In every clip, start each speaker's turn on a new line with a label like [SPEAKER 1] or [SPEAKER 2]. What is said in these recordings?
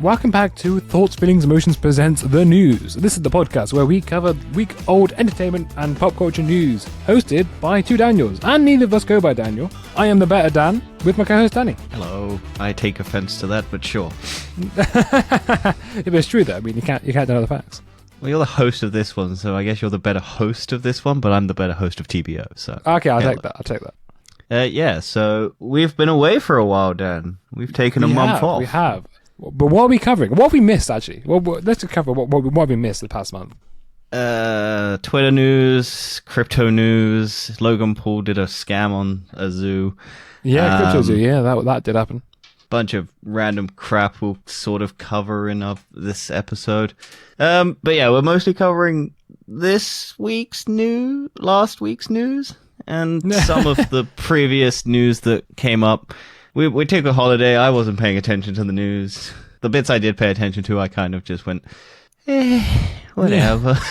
[SPEAKER 1] Welcome back to Thoughts, Feelings, Emotions presents The News. This is the podcast where we cover week-old entertainment and pop culture news, hosted by two Daniels, and neither of us go by Daniel. I am the better Dan, with my co-host Danny.
[SPEAKER 2] Hello. I take offense to that, but sure.
[SPEAKER 1] If it's true though, I mean, you can't deny the facts.
[SPEAKER 2] Well, you're the host of this one, so I guess you're the better host of this one, but I'm the better host of TBO, so...
[SPEAKER 1] Okay, I'll take that.
[SPEAKER 2] Yeah, so we've been away for a while, Dan. We've taken a month off.
[SPEAKER 1] We have. But what are we covering? What have we missed, actually? Well, let's just cover what have we missed the past month.
[SPEAKER 2] Twitter news, crypto news. Logan Paul did a scam on a zoo.
[SPEAKER 1] Yeah, crypto zoo. Yeah, that did happen.
[SPEAKER 2] Bunch of random crap we'll sort of cover in this episode. But yeah, we're mostly covering last week's news, and some of the previous news that came up. We took a holiday. I wasn't paying attention to the news. The bits I did pay attention to, I kind of just went, whatever.
[SPEAKER 1] Yeah.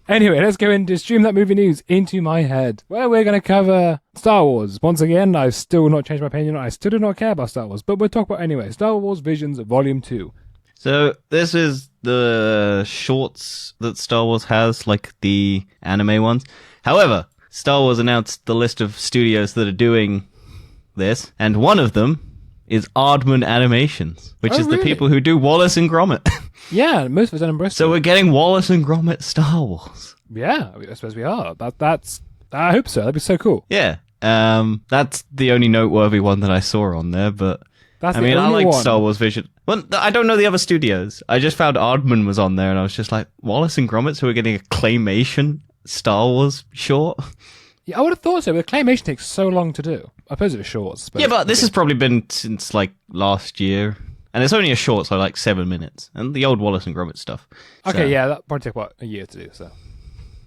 [SPEAKER 1] Anyway, let's go into Stream That Movie News into my head, where we're going to cover Star Wars. Once again, I've still not changed my opinion. I still do not care about Star Wars, but we'll talk about anyway. Star Wars Visions Volume 2.
[SPEAKER 2] So this is the shorts that Star Wars has, like the anime ones. However, Star Wars announced the list of studios that are doing this, and one of them is Aardman Animations, which is the people who do Wallace and Gromit.
[SPEAKER 1] Yeah, most of us are in Bristol.
[SPEAKER 2] So we're getting Wallace and Gromit Star Wars.
[SPEAKER 1] Yeah, I suppose we are. That's. I hope so. That'd be so cool.
[SPEAKER 2] Yeah. That's the only noteworthy one that I saw on there, but I like Star Wars Vision. Well, I don't know the other studios. I just found Aardman was on there, and I was just like, Wallace and Gromit, so we're getting a claymation Star Wars short?
[SPEAKER 1] Yeah, I would have thought so, but claymation takes so long to do. I suppose it was shorts.
[SPEAKER 2] Yeah, but this has probably been since, like, last year. And it's only a short, so, like, 7 minutes. And the old Wallace and Gromit stuff.
[SPEAKER 1] Okay, yeah, that probably took, a year to do, so.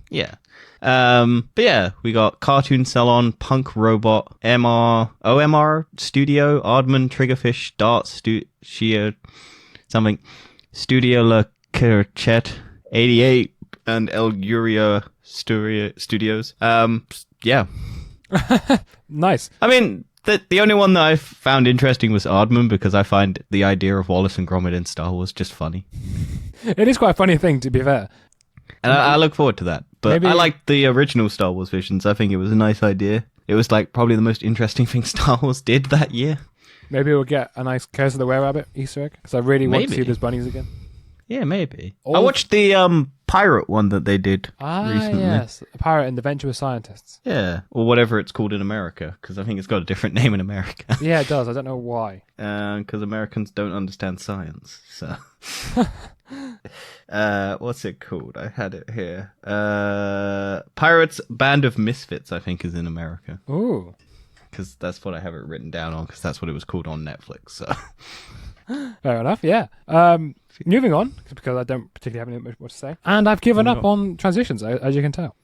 [SPEAKER 2] Yeah. But yeah, we got Cartoon Salon, Punk Robot, OMR Studio, Aardman, Triggerfish, Darts, Studio La Querchet, 88, and El Uria Studios. Yeah.
[SPEAKER 1] Nice.
[SPEAKER 2] I mean, the only one that I found interesting was Aardman, because I find the idea of Wallace and Gromit in Star Wars just funny.
[SPEAKER 1] It is quite a funny thing, to be fair.
[SPEAKER 2] And I look forward to that. But I liked the original Star Wars Visions. I think it was a nice idea. It was like probably the most interesting thing Star Wars did that year. Maybe
[SPEAKER 1] we'll get a nice Curse of the Were-Rabbit Easter egg, because I really want to see those bunnies again.
[SPEAKER 2] Yeah, maybe. I watched the pirate one that they did recently.
[SPEAKER 1] Yes. A Pirate and Adventure with Scientists.
[SPEAKER 2] Yeah, or whatever it's called in America, because I think it's got a different name in America.
[SPEAKER 1] Yeah, it does. I don't know why.
[SPEAKER 2] Because Americans don't understand science, so... what's it called? I had it here. Pirates Band of Misfits, I think, is in America.
[SPEAKER 1] Ooh.
[SPEAKER 2] Because that's what I have it written down on, because that's what it was called on Netflix, so...
[SPEAKER 1] Fair enough, yeah. Moving on, because I don't particularly have any more to say. And I've given up on transitions, as you can tell.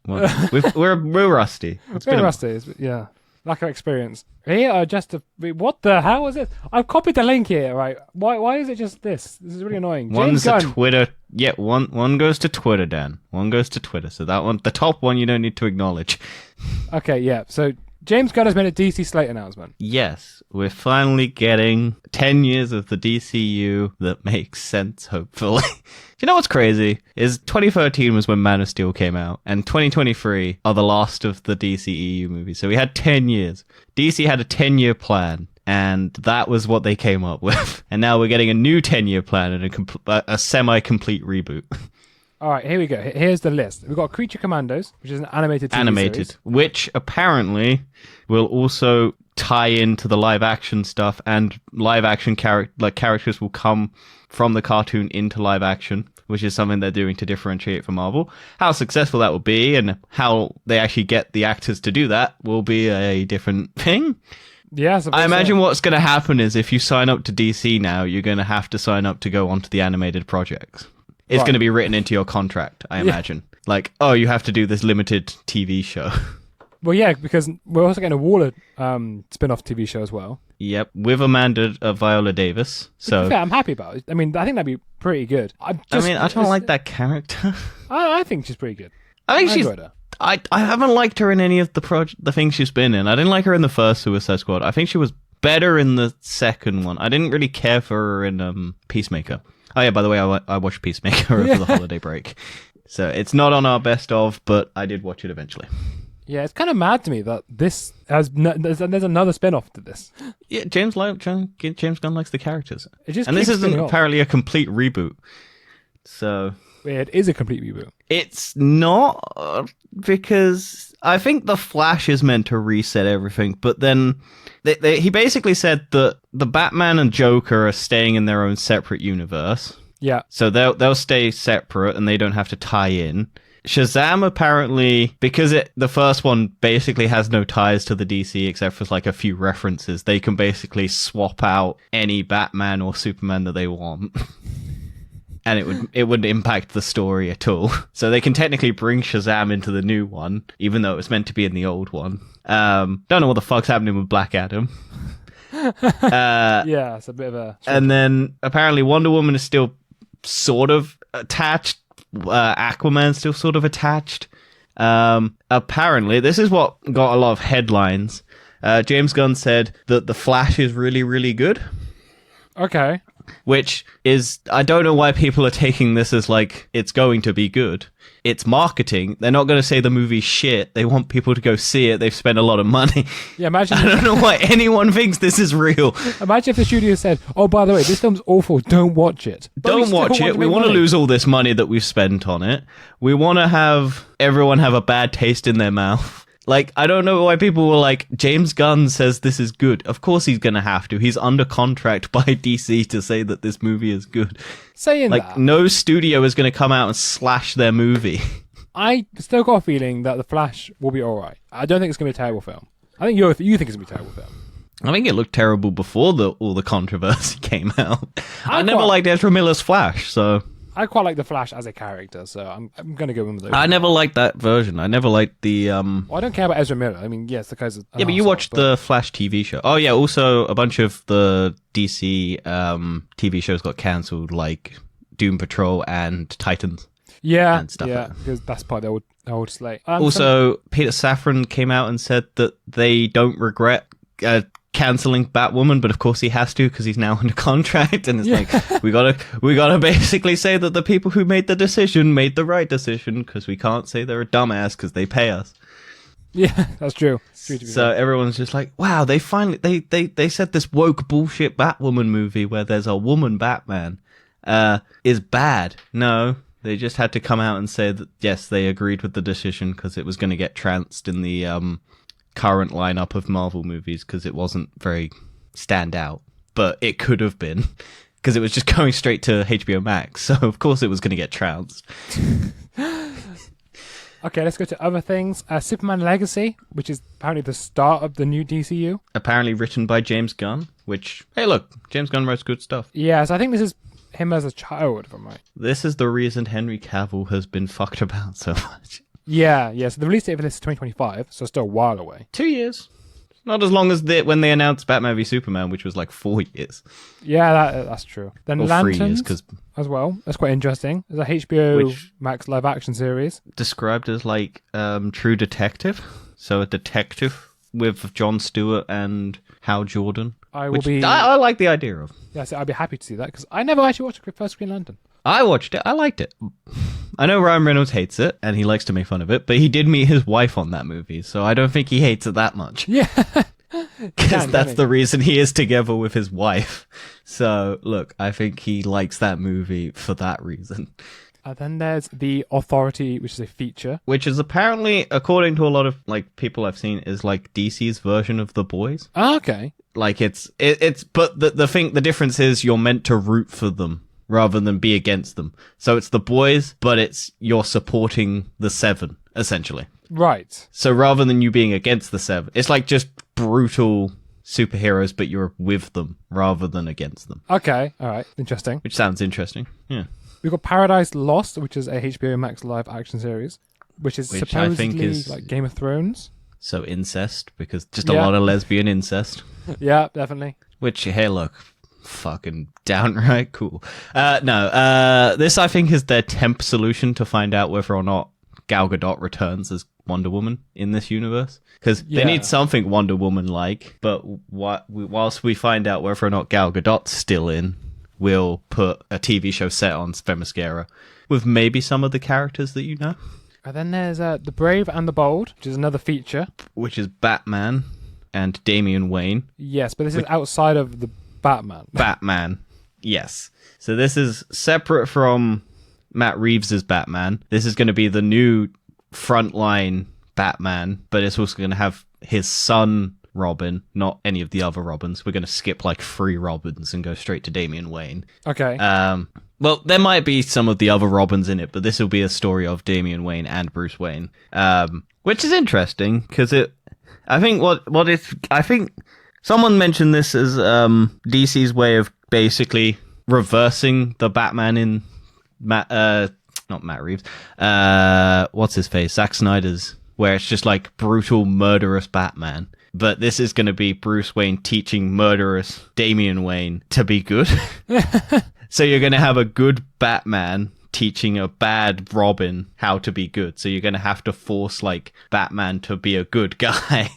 [SPEAKER 2] Well, we're rusty.
[SPEAKER 1] We're rusty, yeah. Lack of experience. Here are just what the hell is it? I've copied the link here, right? Why is it just this? This is really annoying.
[SPEAKER 2] One's a Twitter. Yeah, one goes to Twitter, Dan. One goes to Twitter. So that one, the top one, you don't need to acknowledge. Okay,
[SPEAKER 1] yeah. So James Gunn has made a DC slate announcement.
[SPEAKER 2] Yes, we're finally getting 10 years of the DCU that makes sense, hopefully. You know what's crazy? Is 2013 was when Man of Steel came out, and 2023 are the last of the DCEU movies. So we had 10 years. DC had a 10-year plan, and that was what they came up with. And now we're getting a new 10-year plan and a semi-complete reboot.
[SPEAKER 1] All right, here we go. Here's the list. We've got Creature Commandos, which is an animated TV series.
[SPEAKER 2] Which apparently will also tie into the live-action stuff, and live-action characters will come from the cartoon into live-action, which is something they're doing to differentiate from Marvel. How successful that will be, and how they actually get the actors to do that, will be a different thing.
[SPEAKER 1] Yeah,
[SPEAKER 2] I imagine what's going to happen is if you sign up to DC now, you're going to have to sign up to go onto the animated projects. It's going to be written into your contract, I imagine. Like, oh, you have to do this limited TV show.
[SPEAKER 1] Well, yeah, because we're also getting a Waller spin-off TV show as well.
[SPEAKER 2] Yep, with Amanda Viola Davis. So
[SPEAKER 1] fair, I'm happy about it. I mean, I think that'd be pretty good.
[SPEAKER 2] I don't like that character.
[SPEAKER 1] I think she's pretty good.
[SPEAKER 2] I enjoyed her. I haven't liked her in any of the things she's been in. I didn't like her in the first Suicide Squad. I think she was better in the second one. I didn't really care for her in Peacemaker. Oh yeah, by the way, I watched Peacemaker over the holiday break. So it's not on our best of, but I did watch it eventually.
[SPEAKER 1] Yeah, it's kind of mad to me that this has there's another spin-off to this.
[SPEAKER 2] Yeah, James Gunn likes the characters.
[SPEAKER 1] And
[SPEAKER 2] this isn't apparently a complete reboot. So
[SPEAKER 1] it is a complete reboot.
[SPEAKER 2] It's not, because I think The Flash is meant to reset everything, but then he basically said that the Batman and Joker are staying in their own separate universe.
[SPEAKER 1] Yeah.
[SPEAKER 2] So they'll stay separate and they don't have to tie in. Shazam, apparently, because the first one basically has no ties to the DC except for like a few references, they can basically swap out any Batman or Superman that they want. And it wouldn't impact the story at all. So they can technically bring Shazam into the new one, even though it was meant to be in the old one. Don't know what the fuck's happening with Black Adam.
[SPEAKER 1] Yeah, it's a bit of a...
[SPEAKER 2] And then apparently Wonder Woman is still sort of attached. Aquaman's still sort of attached. Apparently, this is what got a lot of headlines. James Gunn said that The Flash is really, really good.
[SPEAKER 1] Okay.
[SPEAKER 2] Which is, I don't know why people are taking this as like, it's going to be good. It's marketing. They're not going to say the movie's shit. They want people to go see it. They've spent a lot of money.
[SPEAKER 1] Yeah, imagine.
[SPEAKER 2] I don't know why anyone thinks this is real.
[SPEAKER 1] Imagine if the studio said, oh, by the way, this film's awful. Don't watch it.
[SPEAKER 2] Don't watch it. We want to lose all this money that we've spent on it. We want to have everyone have a bad taste in their mouth. Like, I don't know why people were like, James Gunn says this is good. Of course he's going to have to. He's under contract by DC to say that this movie is good.
[SPEAKER 1] Saying
[SPEAKER 2] like,
[SPEAKER 1] that,
[SPEAKER 2] no studio is going to come out and slash their movie.
[SPEAKER 1] I still got a feeling that The Flash will be alright. I don't think it's going to be a terrible film. I think you think it's going to be a terrible film.
[SPEAKER 2] I think it looked terrible before all the controversy came out. I never liked Ezra Miller's Flash, so...
[SPEAKER 1] I quite like the Flash as a character, so I'm going to go in with those.
[SPEAKER 2] I never liked that version. I never liked the...
[SPEAKER 1] Well, I don't care about Ezra Miller. I mean, yes, the guy's...
[SPEAKER 2] Yeah, but you watched the Flash TV show. Oh, yeah, also a bunch of the DC TV shows got cancelled, like Doom Patrol and Titans.
[SPEAKER 1] Yeah,
[SPEAKER 2] and stuff
[SPEAKER 1] yeah,
[SPEAKER 2] like that.
[SPEAKER 1] because that's part of the old slate.
[SPEAKER 2] Also, Peter Safran came out and said that they don't regret... canceling Batwoman, but of course he has to because he's now under contract, and it's like we gotta basically say that the people who made the decision made the right decision, because we can't say they're a dumbass because they pay us.
[SPEAKER 1] Yeah, that's true.
[SPEAKER 2] So everyone's just like, wow, they finally they said this woke bullshit Batwoman movie where there's a woman Batman is bad. No, they just had to come out and say that yes, they agreed with the decision because it was going to get trounced in the current lineup of Marvel movies because it wasn't very standout, but it could have been because it was just going straight to HBO Max, so of course it was going to get trounced.
[SPEAKER 1] Okay, let's go to other things. Superman Legacy, which is apparently the start of the new DCU.
[SPEAKER 2] Apparently written by James Gunn, which, hey look, James Gunn writes good stuff.
[SPEAKER 1] Yeah, so I think this is him as a child, if I'm right.
[SPEAKER 2] This is the reason Henry Cavill has been fucked about so much.
[SPEAKER 1] Yeah. So the release date for this is 2025, so still a while away.
[SPEAKER 2] 2 years. Not as long as when they announced Batman v Superman, which was like 4 years.
[SPEAKER 1] Yeah, that's true. Then
[SPEAKER 2] or
[SPEAKER 1] Lanterns
[SPEAKER 2] 3 years, because
[SPEAKER 1] as well. That's quite interesting. There's a HBO Max live action series.
[SPEAKER 2] Described as like True Detective. So a detective with Jon Stewart and Hal Jordan. I like the idea of.
[SPEAKER 1] Yeah, so I'd be happy to see that because I never actually watched the first Green Lantern.
[SPEAKER 2] I watched it. I liked it. I know Ryan Reynolds hates it, and he likes to make fun of it, but he did meet his wife on that movie, so I don't think he hates it that much.
[SPEAKER 1] Yeah.
[SPEAKER 2] Because that's the reason he is together with his wife. So, look, I think he likes that movie for that reason.
[SPEAKER 1] Then there's The Authority, which is a feature.
[SPEAKER 2] Which is apparently, according to a lot of like people I've seen, is like DC's version of The Boys.
[SPEAKER 1] Oh, okay.
[SPEAKER 2] Like it's but the difference is you're meant to root for them rather than be against them. So it's The Boys, but you're supporting the Seven, essentially.
[SPEAKER 1] Right.
[SPEAKER 2] So rather than you being against the Seven, it's like just brutal superheroes, but you're with them rather than against them.
[SPEAKER 1] Okay, all right, interesting.
[SPEAKER 2] Which sounds interesting, yeah.
[SPEAKER 1] We've got Paradise Lost, which is a HBO Max live action series, which supposedly
[SPEAKER 2] I think is
[SPEAKER 1] like Game of Thrones.
[SPEAKER 2] So incest, because just a lot of lesbian incest.
[SPEAKER 1] Yeah, definitely.
[SPEAKER 2] Which, hey, look, fucking downright cool. No, this I think is their temp solution to find out whether or not Gal Gadot returns as Wonder Woman in this universe. Because
[SPEAKER 1] Yeah.
[SPEAKER 2] they need something Wonder Woman-like, but whilst we find out whether or not Gal Gadot's still in, we'll put a TV show set on Themyscira with maybe some of the characters that you know.
[SPEAKER 1] And then there's The Brave and the Bold, which is another feature.
[SPEAKER 2] Which is Batman and Damian Wayne.
[SPEAKER 1] Yes, but this is outside of the Batman.
[SPEAKER 2] Batman, yes. So this is separate from Matt Reeves' Batman. This is going to be the new frontline Batman, but it's also going to have his son Robin, not any of the other Robins. We're going to skip like 3 Robins and go straight to Damian Wayne.
[SPEAKER 1] Okay.
[SPEAKER 2] Well, there might be some of the other Robins in it, but this will be a story of Damian Wayne and Bruce Wayne, which is interesting because I think someone mentioned this as DC's way of basically reversing the Batman in not Matt Reeves, what's his face, Zack Snyder's, where it's just like brutal, murderous Batman. But this is going to be Bruce Wayne teaching murderous Damian Wayne to be good. So you're going to have a good Batman teaching a bad Robin how to be good. So you're going to have to force like Batman to be a good guy.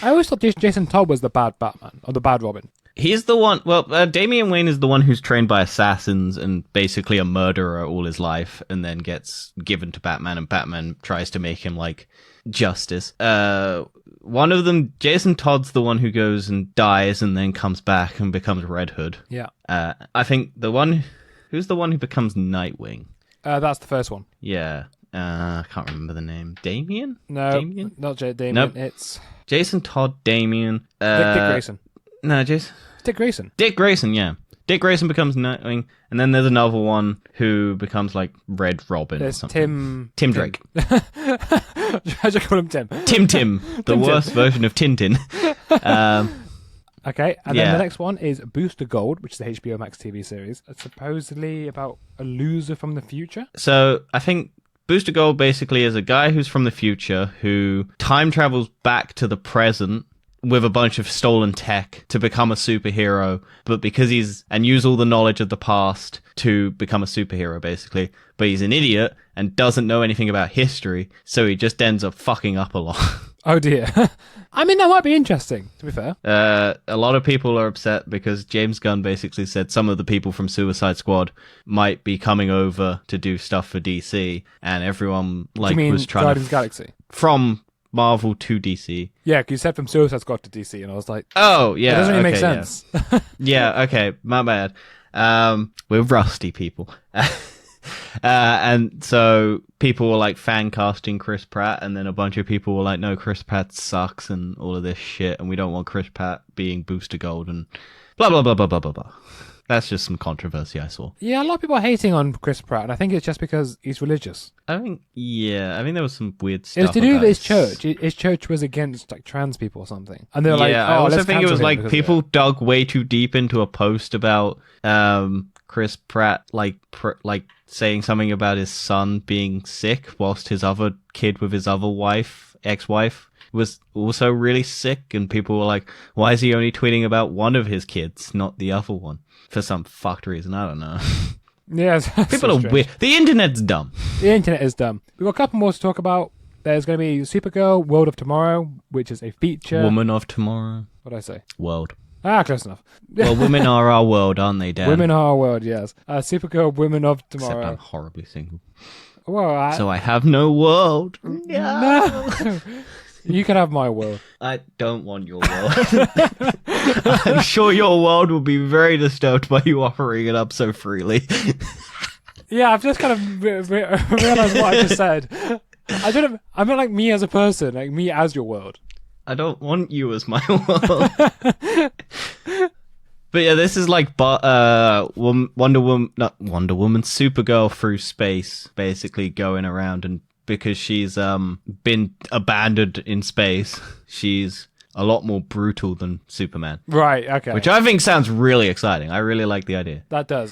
[SPEAKER 1] I always thought Jason Todd was the bad Batman, or the bad Robin.
[SPEAKER 2] He's the one, Damian Wayne is the one who's trained by assassins and basically a murderer all his life, and then gets given to Batman, and Batman tries to make him like justice. One of them, Jason Todd's the one who goes and dies and then comes back and becomes Red Hood.
[SPEAKER 1] Yeah.
[SPEAKER 2] I think who's the one who becomes Nightwing?
[SPEAKER 1] That's the first one.
[SPEAKER 2] Yeah. I can't remember the name. Damien?
[SPEAKER 1] No,
[SPEAKER 2] Damien?
[SPEAKER 1] not Damien.
[SPEAKER 2] Nope.
[SPEAKER 1] It's
[SPEAKER 2] Jason Todd, Damien.
[SPEAKER 1] Dick Grayson.
[SPEAKER 2] No, Jason.
[SPEAKER 1] Dick Grayson.
[SPEAKER 2] Dick Grayson, yeah. Dick Grayson becomes Nightwing, and then there's another one who becomes like Red Robin or
[SPEAKER 1] There's
[SPEAKER 2] something. Tim Drake.
[SPEAKER 1] I just call him Tim.
[SPEAKER 2] Tim. The worst version of Tintin.
[SPEAKER 1] Okay, and then the next one is Booster Gold, which is the HBO Max TV series. It's supposedly about a loser from the future.
[SPEAKER 2] So I think Booster Gold basically is a guy who's from the future who time travels back to the present with a bunch of stolen tech to become a superhero, but because and use all the knowledge of the past to become a superhero, basically. But he's an idiot and doesn't know anything about history, so he just ends up fucking up a lot.
[SPEAKER 1] Oh dear. I mean, that might be interesting, to be fair.
[SPEAKER 2] A lot of people are upset because James Gunn basically said some of the people from Suicide Squad might be coming over to do stuff for DC, and everyone was trying
[SPEAKER 1] Guardians of the Galaxy?
[SPEAKER 2] From Marvel to DC.
[SPEAKER 1] Yeah, because you said from Suicide Squad to DC, and I was like,
[SPEAKER 2] oh, yeah.
[SPEAKER 1] It doesn't really make
[SPEAKER 2] yeah.
[SPEAKER 1] sense.
[SPEAKER 2] Yeah, okay, my bad. We're rusty people. And so people were like fan casting Chris Pratt, and then a bunch of people were like, no, Chris Pratt sucks and all of this shit, and we don't want Chris Pratt being Booster Gold and blah, blah, blah, blah, blah, blah, blah. That's just some controversy I saw.
[SPEAKER 1] Yeah, a lot of people are hating on Chris Pratt, and I think it's just because he's religious.
[SPEAKER 2] I think there was some weird stuff.
[SPEAKER 1] It was to do with
[SPEAKER 2] about
[SPEAKER 1] his church. His church was against like trans people or something, and they were like, "Oh,
[SPEAKER 2] I also
[SPEAKER 1] let's
[SPEAKER 2] think it was
[SPEAKER 1] cancel him
[SPEAKER 2] like
[SPEAKER 1] because
[SPEAKER 2] people
[SPEAKER 1] of it."
[SPEAKER 2] dug way too deep into a post about Chris Pratt, like saying something about his son being sick, whilst his other kid with his other ex-wife, was also really sick, and people were like, "Why is he only tweeting about one of his kids, not the other one?" For some fucked reason, I don't know.
[SPEAKER 1] Yeah,
[SPEAKER 2] People are weird. The internet's dumb.
[SPEAKER 1] The internet is dumb. We've got a couple more to talk about. There's going to be Supergirl, World of Tomorrow, which is a feature.
[SPEAKER 2] Woman of Tomorrow.
[SPEAKER 1] What did I say?
[SPEAKER 2] World.
[SPEAKER 1] Close enough.
[SPEAKER 2] Well, women are our world, aren't they, Dan?
[SPEAKER 1] Women are our world, yes. Supergirl, Women of Tomorrow.
[SPEAKER 2] Except I'm horribly single.
[SPEAKER 1] Well,
[SPEAKER 2] so I have no world.
[SPEAKER 1] No. You can have my world.
[SPEAKER 2] I don't want your world. I'm sure your world will be very disturbed by you offering it up so freely.
[SPEAKER 1] Yeah, I've just kind of realized what I just said. I meant like me as a person, like me as your world.
[SPEAKER 2] I don't want you as my world. But yeah, this is like Wonder Woman, Supergirl through space, basically going around, and because she's been abandoned in space, she's a lot more brutal than Superman.
[SPEAKER 1] Right, okay.
[SPEAKER 2] Which I think sounds really exciting. I really like the idea.
[SPEAKER 1] That does.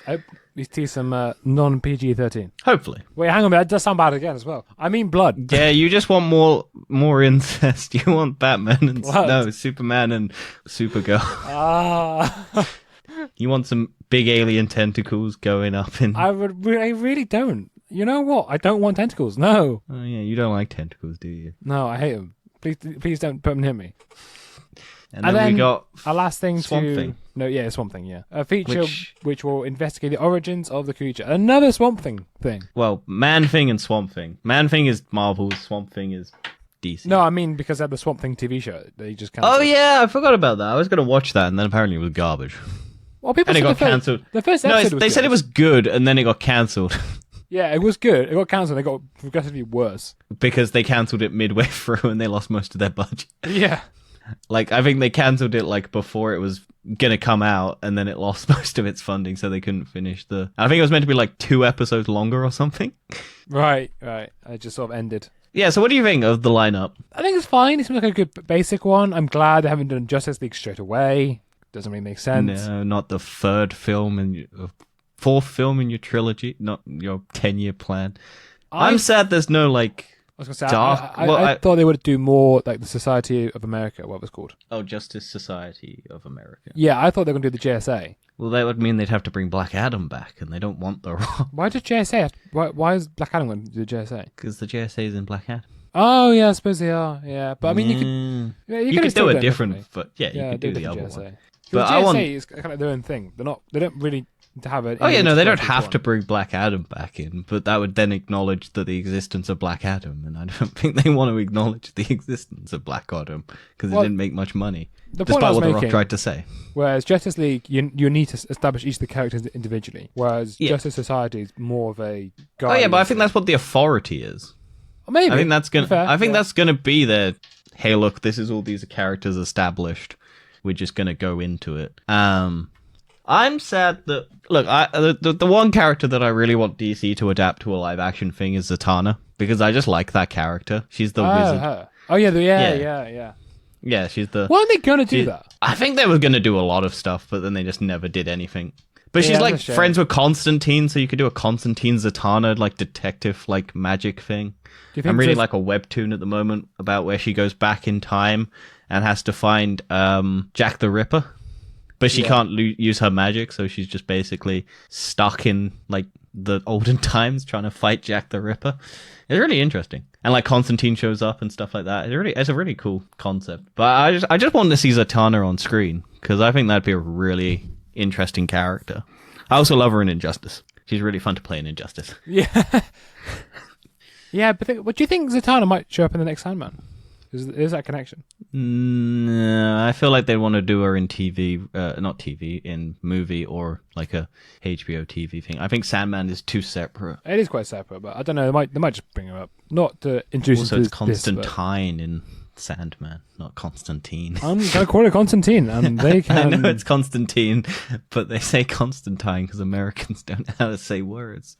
[SPEAKER 1] We see some non-PG-13.
[SPEAKER 2] Hopefully.
[SPEAKER 1] Wait, hang on a minute. That does sound bad again as well. I mean blood.
[SPEAKER 2] Yeah, you just want more incest. You want Batman and Superman and Supergirl.
[SPEAKER 1] Ah.
[SPEAKER 2] You want some big alien tentacles going up in...
[SPEAKER 1] I really don't. You know what? I don't want tentacles. No.
[SPEAKER 2] Oh yeah, you don't like tentacles, do you?
[SPEAKER 1] No, I hate them. Please don't put them near me.
[SPEAKER 2] And then we got
[SPEAKER 1] our last thing
[SPEAKER 2] Swamp Thing.
[SPEAKER 1] No, yeah, Swamp Thing, yeah. A feature which will investigate the origins of the creature. Another Swamp Thing thing.
[SPEAKER 2] Well, Man-Thing and Swamp Thing. Man-Thing is Marvel, Swamp Thing is DC.
[SPEAKER 1] No, I mean because they had the Swamp Thing TV show. They just cancelled.
[SPEAKER 2] Oh yeah, I forgot about that. I was going to watch that, and then apparently it was garbage.
[SPEAKER 1] Well, people
[SPEAKER 2] and it
[SPEAKER 1] said
[SPEAKER 2] got cancelled.
[SPEAKER 1] The first episode was
[SPEAKER 2] they
[SPEAKER 1] good.
[SPEAKER 2] said it was good, and then it got cancelled.
[SPEAKER 1] Yeah, it was good. It got cancelled. It got progressively worse.
[SPEAKER 2] Because they cancelled it midway through, and they lost most of their budget.
[SPEAKER 1] Yeah.
[SPEAKER 2] Like, I think they cancelled it, like, before it was gonna come out, and then it lost most of its funding, so they couldn't finish the... I think it was meant to be, like, 2 episodes longer or something.
[SPEAKER 1] Right. It just sort of ended.
[SPEAKER 2] Yeah, so what do you think of the lineup?
[SPEAKER 1] I think it's fine. It seems like a good basic one. I'm glad they haven't done Justice League straight away. Doesn't really make sense.
[SPEAKER 2] No, not the fourth film in your trilogy, not your 10-year plan. I'm sad there's no, like...
[SPEAKER 1] I was going to say, I thought they would do more like the Society of America, what it was called.
[SPEAKER 2] Oh, Justice Society of America.
[SPEAKER 1] Yeah, I thought they were going to do the JSA.
[SPEAKER 2] Well, that would mean they'd have to bring Black Adam back, and they don't want the Rock.
[SPEAKER 1] Why did JSA? Why is Black Adam going to do the JSA?
[SPEAKER 2] Because the JSA is in Black Adam.
[SPEAKER 1] Oh, yeah, I suppose they are. Yeah, but I mean,
[SPEAKER 2] you could do it different, but yeah, you could do the other
[SPEAKER 1] JSA.
[SPEAKER 2] one.
[SPEAKER 1] But the JSA is kind of their own thing. They don't really have it.
[SPEAKER 2] Oh yeah, no, they don't have to bring Black Adam back in, but that would then acknowledge the existence of Black Adam, and I don't think they want to acknowledge the existence of Black Adam because it didn't make much money, despite what The Rock tried to say.
[SPEAKER 1] Whereas Justice League, you need to establish each of the characters individually, whereas Justice Society is more of a guide.
[SPEAKER 2] Oh yeah, but I think that's what the Authority is.
[SPEAKER 1] Maybe.
[SPEAKER 2] I think that's gonna be their. Hey, look, this is all these characters established. We're just gonna go into it. I'm sad that the one character that I really want DC to adapt to a live action thing is Zatanna, because I just like that character. She's the wizard.
[SPEAKER 1] Her. Oh yeah.
[SPEAKER 2] Yeah, she's the.
[SPEAKER 1] Why are they gonna do that?
[SPEAKER 2] I think they were gonna do a lot of stuff, but then they just never did anything. But she's like friends with Constantine, so you could do a Constantine Zatanna like detective like magic thing. I'm reading like a webtoon at the moment about where she goes back in time and has to find Jack the Ripper. But she can't use her magic, so she's just basically stuck in like the olden times trying to fight Jack the Ripper. It's really interesting, and like Constantine shows up and stuff like that. It's a really cool concept. But I just want to see Zatanna on screen because I think that'd be a really interesting character. I also love her in Injustice. She's really fun to play in Injustice.
[SPEAKER 1] Yeah, yeah. But what do you think Zatanna might show up in the next Sandman? Is that connection?
[SPEAKER 2] No, I feel like they want to do her in TV, not TV, in movie or like a HBO TV thing. I think Sandman is too separate.
[SPEAKER 1] It is quite separate, but I don't know. They might just bring her up, not to introduce.
[SPEAKER 2] Also, it's Constantine in Sandman, not Constantine.
[SPEAKER 1] I'm gonna call it Constantine, and they can.
[SPEAKER 2] I know it's Constantine, but they say Constantine because Americans don't know how to say words.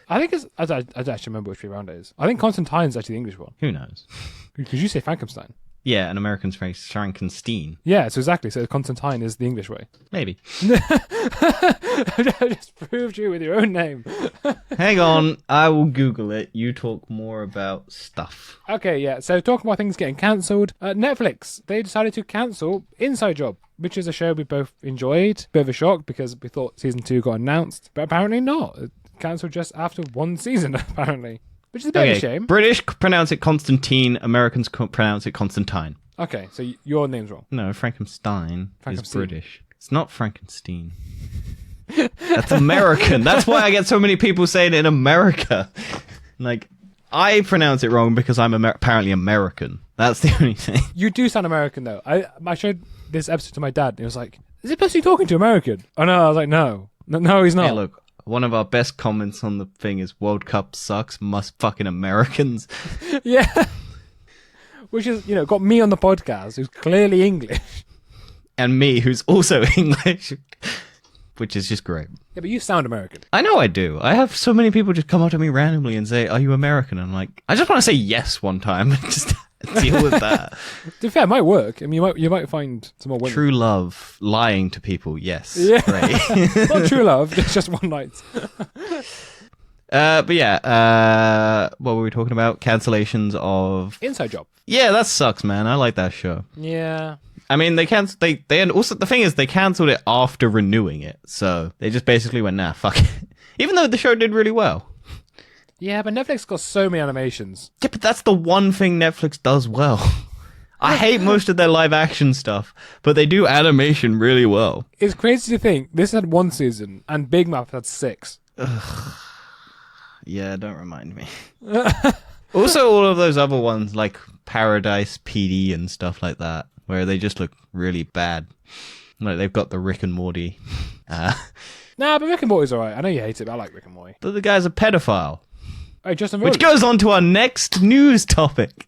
[SPEAKER 1] I think it's. I don't actually remember which way around it is. I think Constantine's actually the English one.
[SPEAKER 2] Who knows?
[SPEAKER 1] Because you say Frankenstein.
[SPEAKER 2] Yeah, and Americans say Frankenstein.
[SPEAKER 1] Yeah, so exactly. So Constantine is the English way.
[SPEAKER 2] Maybe.
[SPEAKER 1] I just proved you with your own name.
[SPEAKER 2] Hang on, I will Google it. You talk more about stuff.
[SPEAKER 1] Okay, yeah. So talking about things getting cancelled, Netflix, they decided to cancel Inside Job, which is a show we both enjoyed. Bit of a shock because we thought season 2 got announced, but apparently not. It cancelled just after 1 season, apparently. Which is a bit of a shame.
[SPEAKER 2] British pronounce it Constantine, Americans pronounce it Constantine.
[SPEAKER 1] Okay, so your name's wrong.
[SPEAKER 2] No, Frankenstein is British. It's not Frankenstein. That's American. That's why I get so many people saying it in America. Like, I pronounce it wrong because I'm apparently American. That's the only thing. You
[SPEAKER 1] do sound American, though. I showed this episode to my dad, and he was like, is it person talking to American? Oh, no. I was like, no. No, he's not.
[SPEAKER 2] Hey, look. One of our best comments on the thing is World Cup sucks, must fucking Americans.
[SPEAKER 1] Yeah. Which is, got me on the podcast, who's clearly English.
[SPEAKER 2] And me, who's also English. Which is just great.
[SPEAKER 1] Yeah, but you sound American.
[SPEAKER 2] I know I do. I have so many people just come up to me randomly and say, are you American? And I'm like, I just want to say yes one time and just deal with that.
[SPEAKER 1] To be fair, it might work. I mean, you might find some more women.
[SPEAKER 2] True love, lying to people, yes.
[SPEAKER 1] Yeah.
[SPEAKER 2] Great.
[SPEAKER 1] Not true love, it's just one night.
[SPEAKER 2] But yeah, what were we talking about? Cancellations of
[SPEAKER 1] Inside Job.
[SPEAKER 2] Yeah, that sucks, man. I like that show.
[SPEAKER 1] Yeah.
[SPEAKER 2] I mean, they and also the thing is they cancelled it after renewing it, so they just basically went, nah, fuck it. Even though the show did really well.
[SPEAKER 1] Yeah, but Netflix got so many animations.
[SPEAKER 2] Yeah, but that's the one thing Netflix does well. I hate most of their live action stuff, but they do animation really well.
[SPEAKER 1] It's crazy to think this had 1 season and Big Mouth had 6.
[SPEAKER 2] Yeah, don't remind me. Also, all of those other ones like Paradise PD and stuff like that, where they just look really bad. Like they've got the Rick and Morty.
[SPEAKER 1] Nah, but Rick and Morty's alright. I know you hate it, but I like Rick and Morty.
[SPEAKER 2] But the guy's a pedophile.
[SPEAKER 1] Hey, Justin
[SPEAKER 2] Which
[SPEAKER 1] Roiland.
[SPEAKER 2] goes on to our next news topic.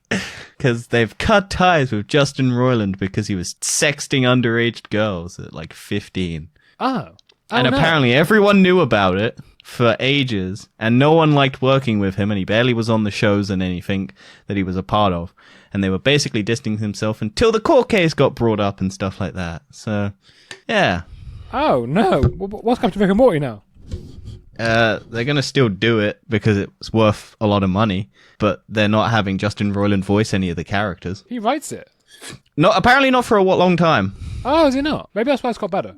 [SPEAKER 2] Because they've cut ties with Justin Roiland because he was sexting underage girls at like 15.
[SPEAKER 1] Oh.
[SPEAKER 2] And
[SPEAKER 1] no.
[SPEAKER 2] apparently everyone knew about it for ages, and no one liked working with him, and he barely was on the shows and anything that he was a part of. And they were basically distancing himself until the court case got brought up and stuff like that. So, yeah.
[SPEAKER 1] Oh, no. What's coming to Rick and Morty now?
[SPEAKER 2] They're going to still do it because it's worth a lot of money, but they're not having Justin Roiland voice any of the characters.
[SPEAKER 1] He writes it.
[SPEAKER 2] No, apparently not for a long time.
[SPEAKER 1] Oh, is he not? Maybe that's why it's got better.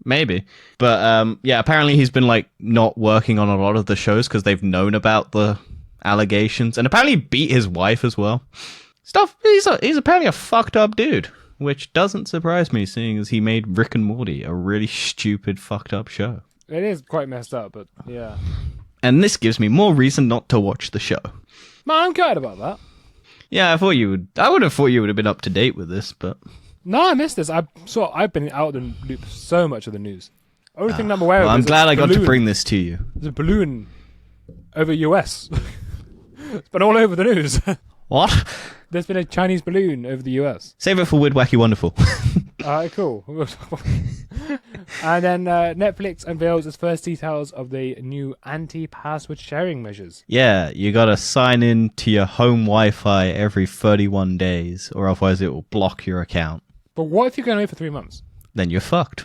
[SPEAKER 2] Maybe. But, yeah, apparently he's been, like, not working on a lot of the shows because they've known about the allegations. And apparently he beat his wife as well. He's apparently a fucked up dude, which doesn't surprise me, seeing as he made Rick and Morty a really stupid, fucked up show.
[SPEAKER 1] It is quite messed up, but yeah.
[SPEAKER 2] And this gives me more reason not to watch the show.
[SPEAKER 1] Man, I'm gutted about that.
[SPEAKER 2] Yeah, I would have thought you would have been up to date with this, but...
[SPEAKER 1] No, I missed this. I've been out of the loop so much of the news. Only thing I'm aware of
[SPEAKER 2] I'm
[SPEAKER 1] is
[SPEAKER 2] glad I got to
[SPEAKER 1] balloon.
[SPEAKER 2] bring this to you.
[SPEAKER 1] There's a balloon over US. It's been all over the news.
[SPEAKER 2] What?
[SPEAKER 1] There's been a Chinese balloon over the US.
[SPEAKER 2] Save it for Weird, Wacky, Wonderful.
[SPEAKER 1] Alright, cool. And then Netflix unveils its first details of the new anti-password sharing measures.
[SPEAKER 2] Yeah, you gotta sign in to your home Wi-Fi every 31 days, or otherwise it will block your account.
[SPEAKER 1] But what if you're going away for 3 months?
[SPEAKER 2] Then you're fucked.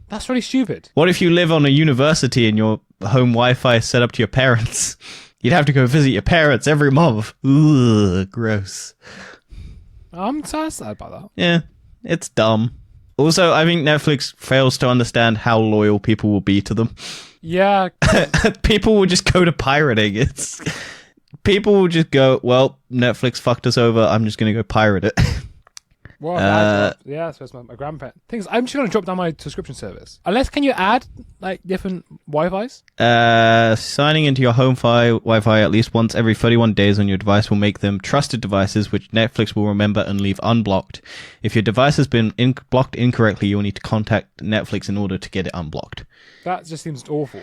[SPEAKER 1] That's really stupid.
[SPEAKER 2] What if you live on a university and your home Wi-Fi is set up to your parents? You'd have to go visit your parents every month. Ugh, gross.
[SPEAKER 1] I'm so sad about that.
[SPEAKER 2] Yeah, it's dumb. Also, I think Netflix fails to understand how loyal people will be to them.
[SPEAKER 1] Yeah.
[SPEAKER 2] People will just go to pirating. People will just go, well, Netflix fucked us over. I'm just going to go pirate it.
[SPEAKER 1] Well, yeah, so it's my grandparent. Things. I'm just going to drop down my subscription service. Unless, can you add like different Wi-Fis?
[SPEAKER 2] Signing into your home Wi-Fi at least once every 31 days on your device will make them trusted devices, which Netflix will remember and leave unblocked. If your device has been blocked incorrectly, you will need to contact Netflix in order to get it unblocked.
[SPEAKER 1] That just seems awful.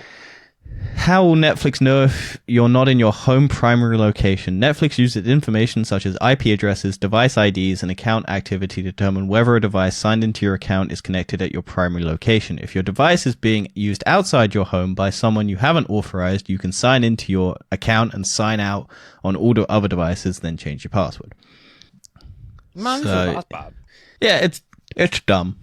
[SPEAKER 2] How will Netflix know if you're not in your home primary location? Netflix uses information such as IP addresses, device IDs, and account activity to determine whether a device signed into your account is connected at your primary location. If your device is being used outside your home by someone you haven't authorized, you can sign into your account and sign out on all the other devices, then change your password.
[SPEAKER 1] Man, that's bad.
[SPEAKER 2] Yeah, it's dumb.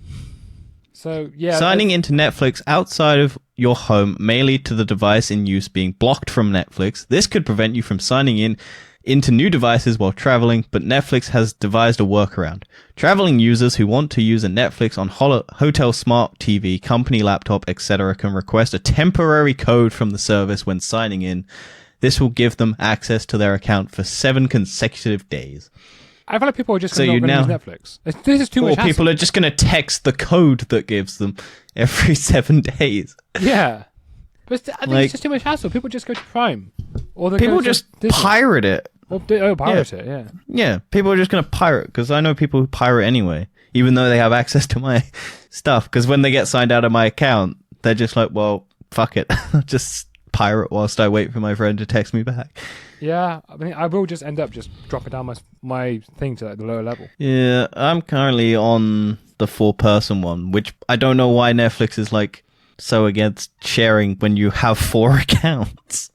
[SPEAKER 1] So, yeah.
[SPEAKER 2] Signing into Netflix outside of your home may lead to the device in use being blocked from Netflix. This could prevent you from signing into new devices while traveling, but Netflix has devised a workaround. Traveling users who want to use a Netflix on hotel smart TV, company laptop, etc. can request a temporary code from the service when signing in. This will give them access to their account for 7 consecutive days.
[SPEAKER 1] I feel like people are just going to use Netflix. This is too much hassle.
[SPEAKER 2] Or people are just going to text the code that gives them every 7 days.
[SPEAKER 1] Yeah. But I think it's just too much hassle. People just go to Prime. Or
[SPEAKER 2] people just pirate it.
[SPEAKER 1] Pirate it, yeah.
[SPEAKER 2] Yeah, people are just going to pirate, because I know people who pirate anyway, even though they have access to my stuff. Because when they get signed out of my account, they're just like, well, fuck it. Just pirate whilst I wait for my friend to text me back.
[SPEAKER 1] Yeah, I mean, I will just end up just dropping down my thing to like the lower level.
[SPEAKER 2] Yeah, I'm currently on the 4-person one, which I don't know why Netflix is like so against sharing when you have 4 accounts.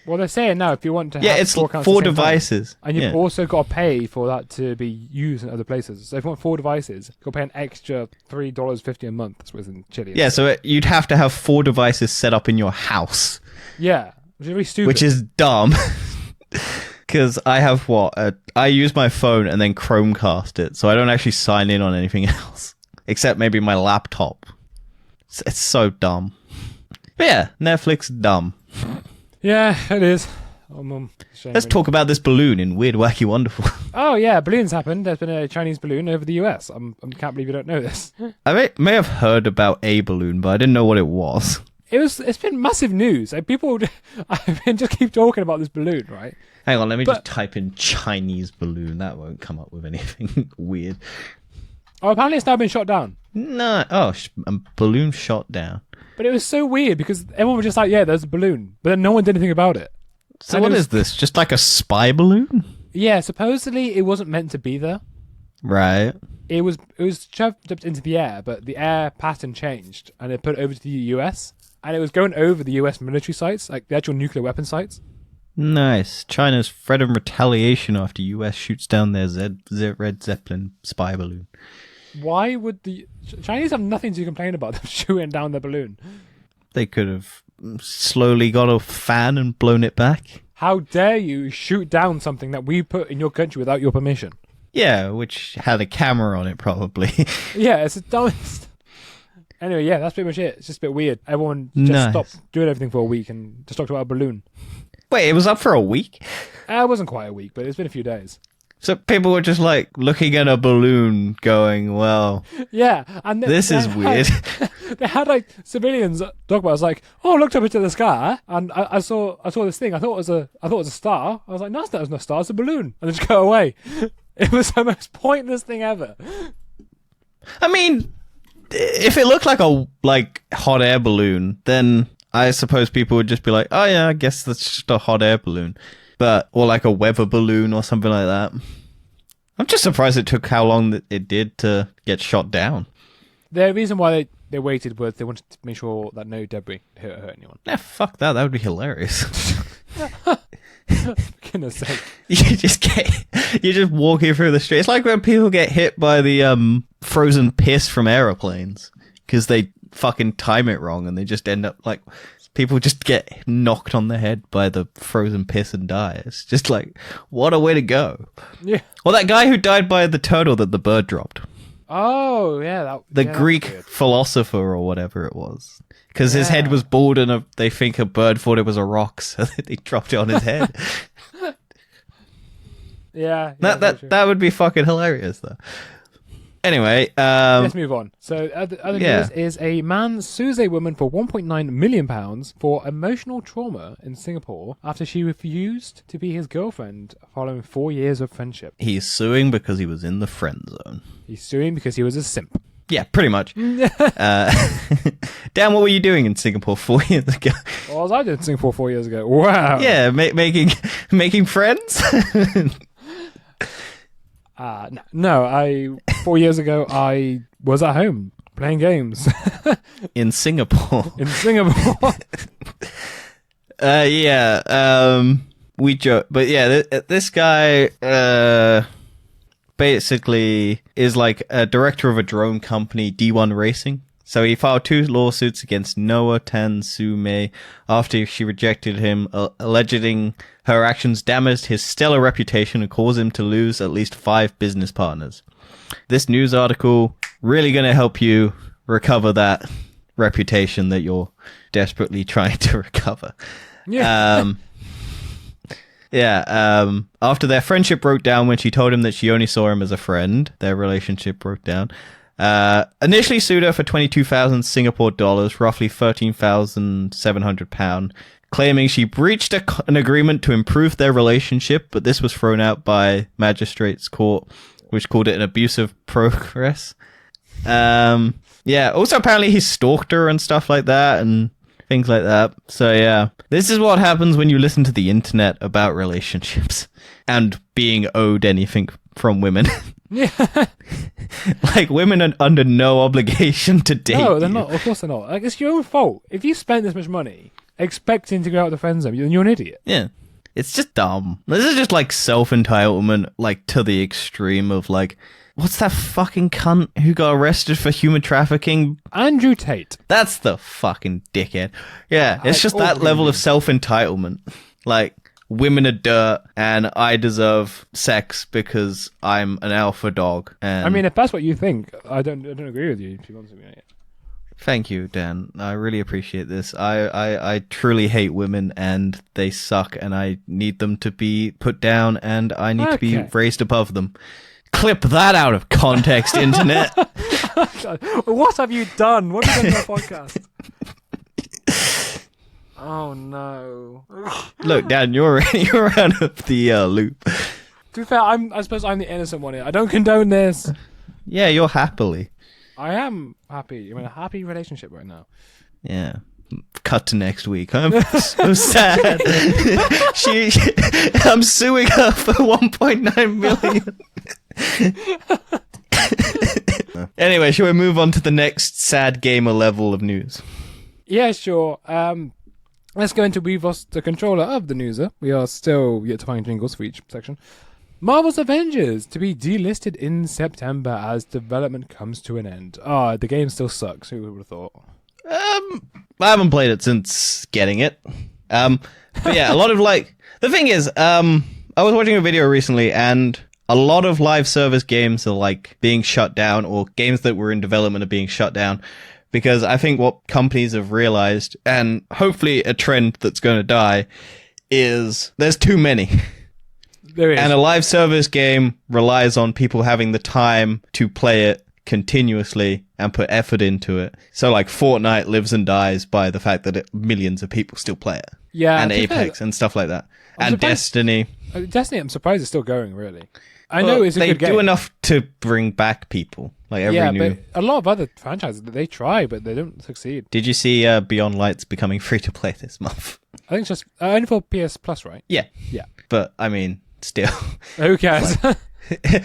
[SPEAKER 1] Well, they're saying now if you want to have
[SPEAKER 2] it's
[SPEAKER 1] 4 accounts
[SPEAKER 2] 4
[SPEAKER 1] at the same
[SPEAKER 2] devices.
[SPEAKER 1] time, and you've also got to pay for that to be used in other places. So if you want 4 devices, you'll pay an extra $3.50 a month. That's what's in Chile.
[SPEAKER 2] Yeah, so you'd have to have 4 devices set up in your house.
[SPEAKER 1] Yeah, which is really stupid.
[SPEAKER 2] Which is dumb. Because I have I use my phone and then Chromecast it, so I don't actually sign in on anything else. Except maybe my laptop. It's so dumb. But yeah, Netflix, dumb.
[SPEAKER 1] Yeah, it is. Shame,
[SPEAKER 2] Let's
[SPEAKER 1] really.
[SPEAKER 2] talk about this balloon in Weird, Wacky, Wonderful.
[SPEAKER 1] Oh yeah, balloons happened. There's been a Chinese balloon over the US. I can't believe you don't know this.
[SPEAKER 2] I may have heard about a balloon, but I didn't know what it was.
[SPEAKER 1] It's been massive news. Like people, I've been just keep talking about this balloon, right?
[SPEAKER 2] Hang on, let me just type in Chinese balloon. That won't come up with anything weird.
[SPEAKER 1] Oh, apparently it's now been shot down.
[SPEAKER 2] No, a balloon shot down.
[SPEAKER 1] But it was so weird because everyone was just like, "Yeah, there's a balloon," but then no one did anything about it.
[SPEAKER 2] So what is this? Just like a spy balloon?
[SPEAKER 1] Yeah, supposedly it wasn't meant to be there.
[SPEAKER 2] Right.
[SPEAKER 1] It was shoved up into the air, but the air pattern changed, and it put it over to the US, and it was going over the US military sites, like the actual nuclear weapon sites.
[SPEAKER 2] Nice. China's threat of retaliation after US shoots down their Red Zeppelin spy balloon.
[SPEAKER 1] Why would the Chinese have nothing to complain about them shooting down their balloon?
[SPEAKER 2] They could have slowly got a fan and blown it back.
[SPEAKER 1] How dare you shoot down something that we put in your country without your permission?
[SPEAKER 2] Yeah, which had a camera on it, probably.
[SPEAKER 1] Yeah, it's the dumbest. Anyway, yeah, that's pretty much it. It's just a bit weird. Everyone just stopped doing everything for a week and just talked about a balloon.
[SPEAKER 2] Wait, it was up for a week?
[SPEAKER 1] It wasn't quite a week, but it's been a few days.
[SPEAKER 2] So people were just like looking at a balloon going, well,
[SPEAKER 1] yeah, and
[SPEAKER 2] this is weird.
[SPEAKER 1] They had like civilians talk about it. I was like, oh, I looked up into the sky and I saw this thing. I thought it was a star. I was like, no, it's not a star, it's a balloon. And then just go away. It was the most pointless thing ever.
[SPEAKER 2] I mean, if it looked like a hot air balloon, then I suppose people would just be like, oh yeah, I guess that's just a hot air balloon. Or like a weather balloon or something like that. I'm just surprised it took how long it did to get shot down. The
[SPEAKER 1] reason why they waited was they wanted to make sure that no debris hurt anyone.
[SPEAKER 2] Yeah, fuck that. That would be hilarious.
[SPEAKER 1] For goodness sake.
[SPEAKER 2] You're just walking through the street. It's like when people get hit by the frozen piss from aeroplanes because they fucking time it wrong and they just end up like... People just get knocked on the head by the frozen piss and die. It's just like, what a way to go.
[SPEAKER 1] Yeah.
[SPEAKER 2] Well, that guy who died by the turtle that the bird dropped.
[SPEAKER 1] Oh, yeah.
[SPEAKER 2] The Greek philosopher or whatever it was. Because his head was bald and they think a bird thought it was a rock, so they dropped it on his head.
[SPEAKER 1] Yeah.
[SPEAKER 2] That would be fucking hilarious, though. Anyway,
[SPEAKER 1] let's move on. So, other news is a man sues a woman for £1.9 million for emotional trauma in Singapore after she refused to be his girlfriend following 4 years of friendship.
[SPEAKER 2] He's suing because he was in the friend zone.
[SPEAKER 1] He's suing because he was a simp.
[SPEAKER 2] Yeah, pretty much. Dan, what were you doing in Singapore 4 years ago?
[SPEAKER 1] What was I doing in Singapore 4 years ago? Wow.
[SPEAKER 2] Yeah, making friends?
[SPEAKER 1] No, 4 years ago, I was at home playing games.
[SPEAKER 2] In Singapore. We joke. But yeah, this guy basically is like a director of a drone company, D1 Racing. So he filed 2 lawsuits against Noah Tan Soo Mei after she rejected him, alleging her actions damaged his stellar reputation and caused him to lose at least 5 business partners. This news article really going to help you recover that reputation that you're desperately trying to recover.
[SPEAKER 1] Yeah.
[SPEAKER 2] After their friendship broke down when she told him that she only saw him as a friend, their relationship broke down. Initially sued her for 22,000 Singapore dollars, roughly £13,700, claiming she breached an agreement to improve their relationship, but this was thrown out by magistrates court, which called it an abusive progress. Also apparently he stalked her and stuff like that and things like that. So yeah, this is what happens when you listen to the internet about relationships and being owed anything from women.
[SPEAKER 1] Yeah.
[SPEAKER 2] Like, women are under no obligation to date.
[SPEAKER 1] No, they're not. Of course they're not. Like, it's your own fault. If you spend this much money expecting to go out with the friend zone, then you're an idiot.
[SPEAKER 2] Yeah. It's just dumb. This is just like self-entitlement, like to the extreme of like, what's that fucking cunt who got arrested for human trafficking?
[SPEAKER 1] Andrew Tate.
[SPEAKER 2] That's the fucking dickhead. Yeah, it's just that level of self-entitlement. Like, women are dirt and I deserve sex because I'm an alpha dog. And
[SPEAKER 1] I mean, if that's what you think, I don't agree with you, to be honest with you.
[SPEAKER 2] Thank you, Dan. I really appreciate this. I truly hate women and they suck and I need them to be put down and I need to be raised above them. Clip that out of context, internet.
[SPEAKER 1] What have you done? What have you done to our podcast? Oh no.
[SPEAKER 2] Look, Dan, you're out of the loop.
[SPEAKER 1] To be fair, I suppose I'm the innocent one here. I don't condone this.
[SPEAKER 2] Yeah, you're happily.
[SPEAKER 1] I am happy. I'm in a happy relationship right now.
[SPEAKER 2] Yeah. Cut to next week. I'm so sad. I'm suing her for 1.9 million. Anyway, shall we move on to the next sad gamer level of news?
[SPEAKER 1] Yeah, sure. Let's go into We've lost the controller of the newser. We are still yet to find jingles for each section. Marvel's Avengers to be delisted in September as development comes to an end. The game still sucks. Who would have thought?
[SPEAKER 2] I haven't played it since getting it. But yeah, a lot of the thing is, I was watching a video recently and a lot of live service games are being shut down, or games that were in development are being shut down. Because I think what companies have realized, and hopefully a trend that's going to die, is there's too many.
[SPEAKER 1] There is.
[SPEAKER 2] And a live service game relies on people having the time to play it continuously and put effort into it. So Fortnite lives and dies by the fact that millions of people still play it.
[SPEAKER 1] Yeah.
[SPEAKER 2] And Apex and stuff like that. And Destiny.
[SPEAKER 1] Destiny, I'm surprised it's still going, really. I know it's a good game.
[SPEAKER 2] They do enough to bring back people.
[SPEAKER 1] But a lot of other franchises, they try, but they don't succeed.
[SPEAKER 2] Did you see Beyond Light's becoming free to play this month?
[SPEAKER 1] I think it's just only for PS Plus, right?
[SPEAKER 2] Yeah.
[SPEAKER 1] Yeah.
[SPEAKER 2] But, I mean, still.
[SPEAKER 1] Who cares?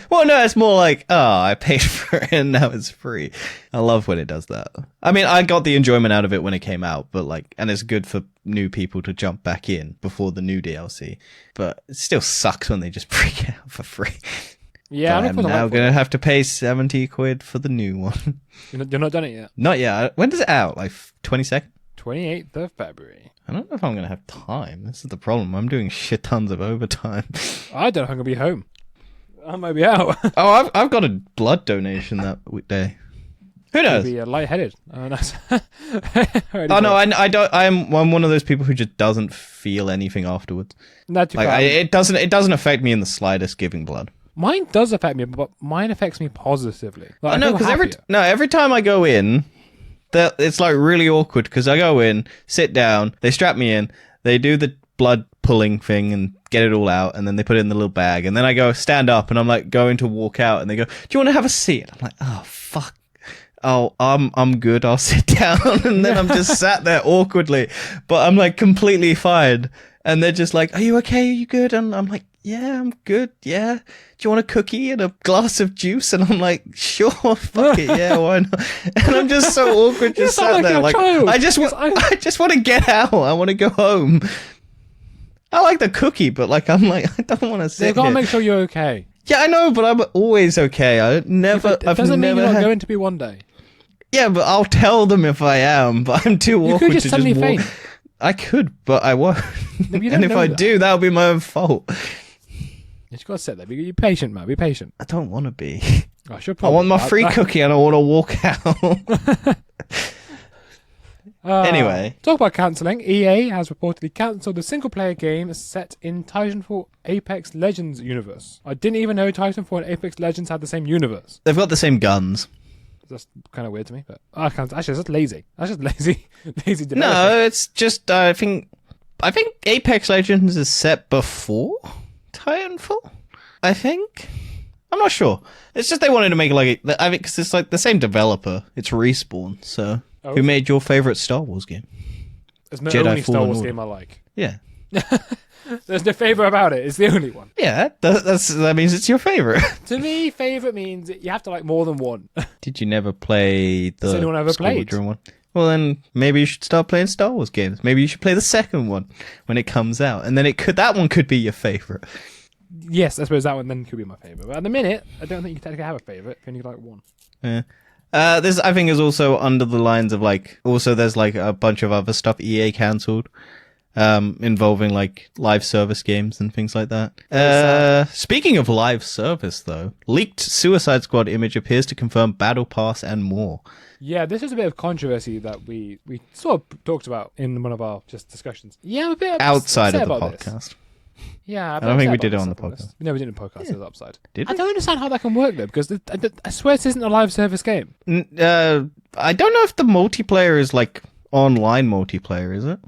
[SPEAKER 2] Well, no, it's more I paid for it and now it's free. I love when it does that. I mean, I got the enjoyment out of it when it came out, but and it's good for new people to jump back in before the new DLC. But it still sucks when they just bring it out for free.
[SPEAKER 1] Yeah,
[SPEAKER 2] I'm now going to have to pay 70 quid for the new one.
[SPEAKER 1] You're not done it yet?
[SPEAKER 2] Not yet. When does it out? 22nd?
[SPEAKER 1] 28th of February.
[SPEAKER 2] I don't know if I'm going to have time. This is the problem. I'm doing shit tons of overtime.
[SPEAKER 1] I don't know if I'm going to be home. I might be out.
[SPEAKER 2] I've got a blood donation that day. Who knows?
[SPEAKER 1] Be lightheaded. Oh, nice.
[SPEAKER 2] Oh no, I don't. I'm one of those people who just doesn't feel anything afterwards. It doesn't affect me in the slightest giving blood.
[SPEAKER 1] Mine does affect me, but mine affects me positively.
[SPEAKER 2] I know, because every time I go in, it's really awkward because I go in, sit down, they strap me in, they do the blood pulling thing and get it all out, and then they put it in the little bag, and then I go stand up and I'm going to walk out, and they go, "Do you want to have a seat?" I'm like, "Oh fuck. Oh, I'm good. I'll sit down." And then I'm just sat there awkwardly, but I'm completely fine. And they're just like, "Are you okay? Are you good?" And I'm like, "Yeah, I'm good. Yeah. Do you want a cookie and a glass of juice?" And I'm like, "Sure, fuck it. Yeah, why not?" And I'm just so awkward, just sat there. I just want to get out. I want to go home. I like the cookie, but I don't want to sit.
[SPEAKER 1] You've got to make sure you're okay.
[SPEAKER 2] Yeah, I know, but I'm always okay. It
[SPEAKER 1] doesn't mean you're not going to be one day.
[SPEAKER 2] Yeah, but I'll tell them if I am. But I'm too awkward to just. You could just suddenly faint. I could, but I won't. No, and if I do, that'll be my own fault.
[SPEAKER 1] You just gotta sit there. Be patient, man. Be patient.
[SPEAKER 2] I don't want to be.
[SPEAKER 1] I
[SPEAKER 2] want my free cookie and I want to walk out. Anyway.
[SPEAKER 1] Talk about cancelling. EA has reportedly cancelled a single-player game set in Titanfall Apex Legends universe. I didn't even know Titanfall and Apex Legends had the same universe.
[SPEAKER 2] They've got the same guns.
[SPEAKER 1] That's kind of weird to me, but actually, that's lazy. That's just lazy developing.
[SPEAKER 2] No, it's just I think Apex Legends is set before Titanfall. I think. I'm not sure. It's just they wanted to make because it's the same developer. It's Respawn. So who made your favorite Star Wars game?
[SPEAKER 1] It's the only Star Wars game I like.
[SPEAKER 2] Yeah.
[SPEAKER 1] There's no favourite about it. It's the only one.
[SPEAKER 2] Yeah, that means it's your favourite.
[SPEAKER 1] To me, favourite means you have to like more than one.
[SPEAKER 2] Did you never play the
[SPEAKER 1] anyone ever played
[SPEAKER 2] one? Well, then maybe you should start playing Star Wars games. Maybe you should play the second one when it comes out, and then that one could be your favourite.
[SPEAKER 1] Yes, I suppose that one then could be my favourite. But at the minute, I don't think you technically have a favourite. If you only like one.
[SPEAKER 2] Yeah. This I think is also under the lines of also there's a bunch of other stuff EA cancelled. involving like live service games and things like that. Speaking of live service, though, leaked Suicide Squad image appears to confirm Battle Pass and more.
[SPEAKER 1] Yeah, this is a bit of controversy that we sort of talked about in one of our just discussions. Yeah, I'm a bit
[SPEAKER 2] outside of the
[SPEAKER 1] podcast.
[SPEAKER 2] This.
[SPEAKER 1] Yeah,
[SPEAKER 2] I don't think we did it on the podcast.
[SPEAKER 1] No, we didn't podcast. It was upside.
[SPEAKER 2] Did we?
[SPEAKER 1] I don't understand how that can work though, because I swear this isn't a live service game.
[SPEAKER 2] I don't know if the multiplayer is like online multiplayer, is it?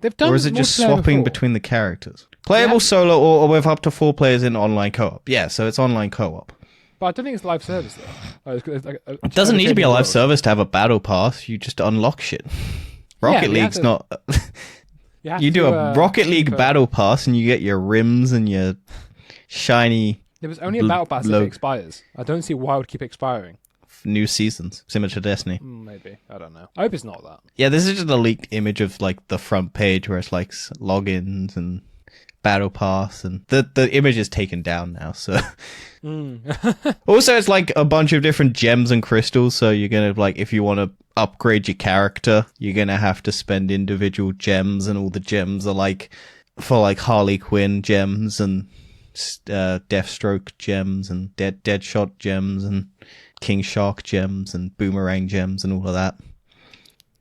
[SPEAKER 1] They've done,
[SPEAKER 2] or is it just swapping between the characters? Playable solo or with up to 4 players in online co-op. Yeah, so it's online co-op.
[SPEAKER 1] But I don't think it's live service though.
[SPEAKER 2] It doesn't need to be a live service to have a battle pass. You just unlock shit. Rocket League's not. You do a Rocket League battle pass and you get your rims and your shiny.
[SPEAKER 1] There was only a battle pass if it expires. I don't see why it would keep expiring.
[SPEAKER 2] New seasons, similar to Destiny.
[SPEAKER 1] Maybe. I don't know. I hope it's not that.
[SPEAKER 2] Yeah, this is just a leaked image of like the front page where it's like logins and battle pass, and the image is taken down now, so also it's like a bunch of different gems and crystals, so you're gonna like, if you want to upgrade your character, you're gonna have to spend individual gems, and all the gems are like for like Harley Quinn gems and Deathstroke gems and Deadshot gems and King Shark gems and Boomerang gems and all of that.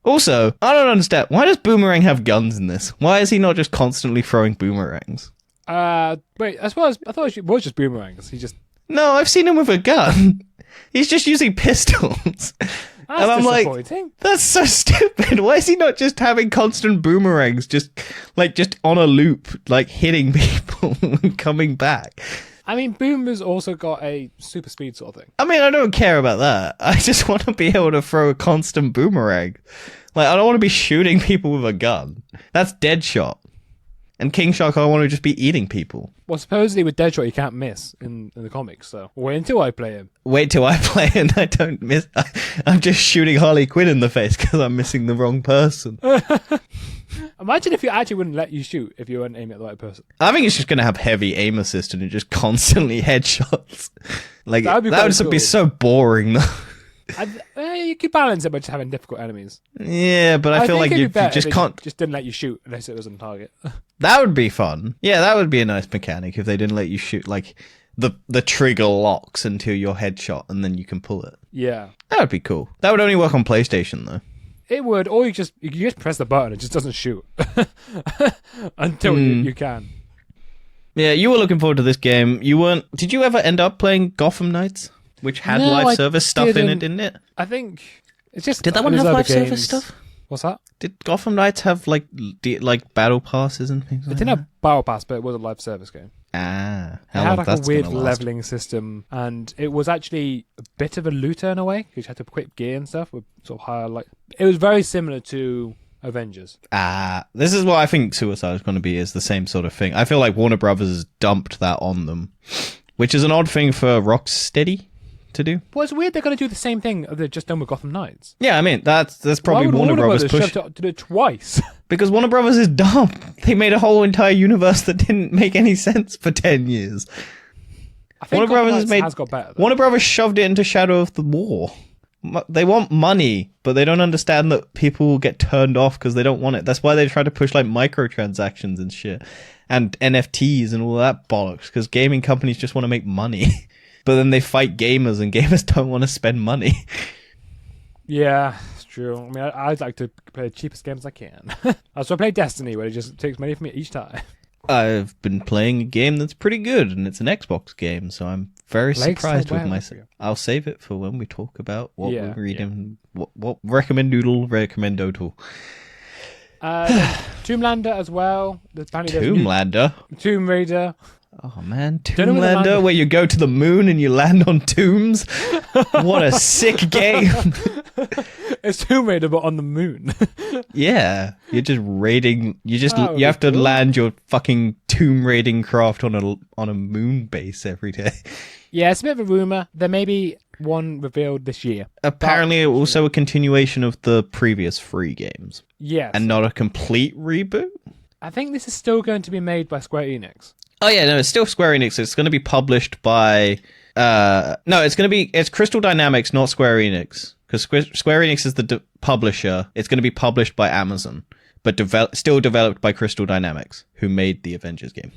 [SPEAKER 2] Also, I don't understand. Why does Boomerang have guns in this? Why is he not just constantly throwing boomerangs?
[SPEAKER 1] Wait, I thought it was just boomerangs.
[SPEAKER 2] No, I've seen him with a gun. He's just using pistols.
[SPEAKER 1] That's
[SPEAKER 2] and I'm like, that's so stupid. Why is he not just having constant boomerangs, just on a loop, like hitting people and coming back?
[SPEAKER 1] I mean, Boomer's also got a super speed sort of thing.
[SPEAKER 2] I mean, I don't care about that. I just want to be able to throw a constant boomerang. Like, I don't want to be shooting people with a gun. That's Deadshot. And King Shark, I want to just be eating people.
[SPEAKER 1] Well, supposedly with Deadshot, you can't miss in the comics, so wait until I play him.
[SPEAKER 2] Wait till I play and I don't miss. I'm just shooting Harley Quinn in the face because I'm missing the wrong person.
[SPEAKER 1] Imagine if you actually wouldn't let you shoot if you weren't aiming at the right person.
[SPEAKER 2] I think it's just going to have heavy aim assist and just constantly headshots. Like, that would be so boring, though.
[SPEAKER 1] You could balance it by just having difficult enemies.
[SPEAKER 2] Yeah, but I feel like you just can't.
[SPEAKER 1] Just didn't let you shoot unless it was on target.
[SPEAKER 2] That would be fun. Yeah, that would be a nice mechanic if they didn't let you shoot. Like, the trigger locks until your headshot and then you can pull it.
[SPEAKER 1] Yeah.
[SPEAKER 2] That would be cool. That would only work on PlayStation, though. It
[SPEAKER 1] would, or you just press the button, it just doesn't shoot. Until you can.
[SPEAKER 2] Yeah, you were looking forward to this game. You weren't. Did you ever end up playing Gotham Knights? Which had live service stuff in it, didn't it?
[SPEAKER 1] I think it's just.
[SPEAKER 2] Did that one have live service stuff?
[SPEAKER 1] What's that?
[SPEAKER 2] Did Gotham Knights have like battle passes and things like that?
[SPEAKER 1] It didn't have battle pass, but it was a live service game.
[SPEAKER 2] Ah,
[SPEAKER 1] it had like a weird leveling system, and it was actually a bit of a looter in a way, because you had to equip gear and stuff with sort of higher like. It was very similar to Avengers.
[SPEAKER 2] This is what I think Suicide is going to be, is the same sort of thing. I feel like Warner Brothers dumped that on them, which is an odd thing for Rocksteady to do.
[SPEAKER 1] Well, it's weird they're going to do the same thing they've just done with Gotham Knights.
[SPEAKER 2] Yeah, I mean, that's probably Warner Brothers push
[SPEAKER 1] to do it twice.
[SPEAKER 2] Because Warner Brothers is dumb. They made a whole entire universe that didn't make any sense for 10 years.
[SPEAKER 1] I think has got better, though.
[SPEAKER 2] Warner Brothers shoved it into Shadow of the War. They want money, but they don't understand that people will get turned off because they don't want it. That's why they try to push like microtransactions and shit, and NFTs and all that bollocks, because gaming companies just want to make money. But then they fight gamers, and gamers don't want to spend money.
[SPEAKER 1] Yeah, it's true. I mean, I'd like to play the cheapest games I can. So I play Destiny, where it just takes money from me each time.
[SPEAKER 2] I've been playing a game that's pretty good, and it's an Xbox game, so I'm very surprised with myself. I'll save it for when we talk about what we're reading. Yeah. What recommend doodle.
[SPEAKER 1] Tomb as well. Tomb Raider.
[SPEAKER 2] Oh man, Tomb where you go to the moon and you land on tombs. What a sick game.
[SPEAKER 1] It's Tomb Raider but on the moon.
[SPEAKER 2] Yeah, you're just raiding. You have to land your fucking tomb raiding craft on a moon base every day.
[SPEAKER 1] Yeah, it's a bit of a rumor. There may be one revealed this year.
[SPEAKER 2] Apparently, also a continuation of the previous 3 games.
[SPEAKER 1] Yes,
[SPEAKER 2] and not a complete reboot.
[SPEAKER 1] I think this is still going to be made by Square Enix.
[SPEAKER 2] Oh yeah, no, it's still Square Enix. It's going to be published by it's Crystal Dynamics, not Square Enix, because Square Enix is the publisher. It's going to be published by Amazon, but still developed by Crystal Dynamics, who made the Avengers game.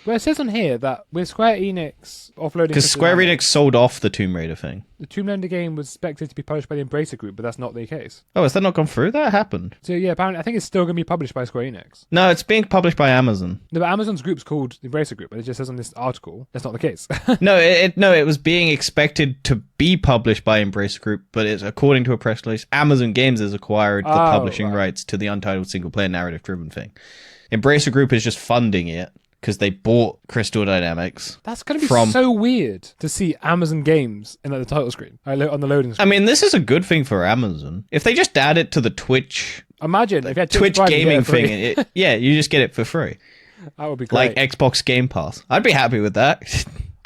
[SPEAKER 1] Well, it says on here that with Square Enix offloading...
[SPEAKER 2] Because Square Enix sold off the Tomb Raider thing.
[SPEAKER 1] The Tomb Raider game was expected to be published by the Embracer Group, but that's not the case.
[SPEAKER 2] Oh, has that not gone through? That happened.
[SPEAKER 1] So yeah, apparently I think it's still going to be published by Square Enix.
[SPEAKER 2] No, it's being published by Amazon.
[SPEAKER 1] No, but Amazon's group's called the Embracer Group, but it just says on this article that's not the case.
[SPEAKER 2] No, it was being expected to be published by Embracer Group, but it's according to a press release, Amazon Games has acquired the publishing rights to the untitled single-player narrative-driven thing. Embracer Group is just funding it because they bought Crystal Dynamics.
[SPEAKER 1] That's going to be so weird to see Amazon Games in the title screen, on the loading screen.
[SPEAKER 2] I mean, this is a good thing for Amazon. If they just add it to the Twitch...
[SPEAKER 1] Imagine if you had
[SPEAKER 2] Twitch gaming thing. Yeah, you just get it for free.
[SPEAKER 1] That would be great.
[SPEAKER 2] Like Xbox Game Pass. I'd be happy with that.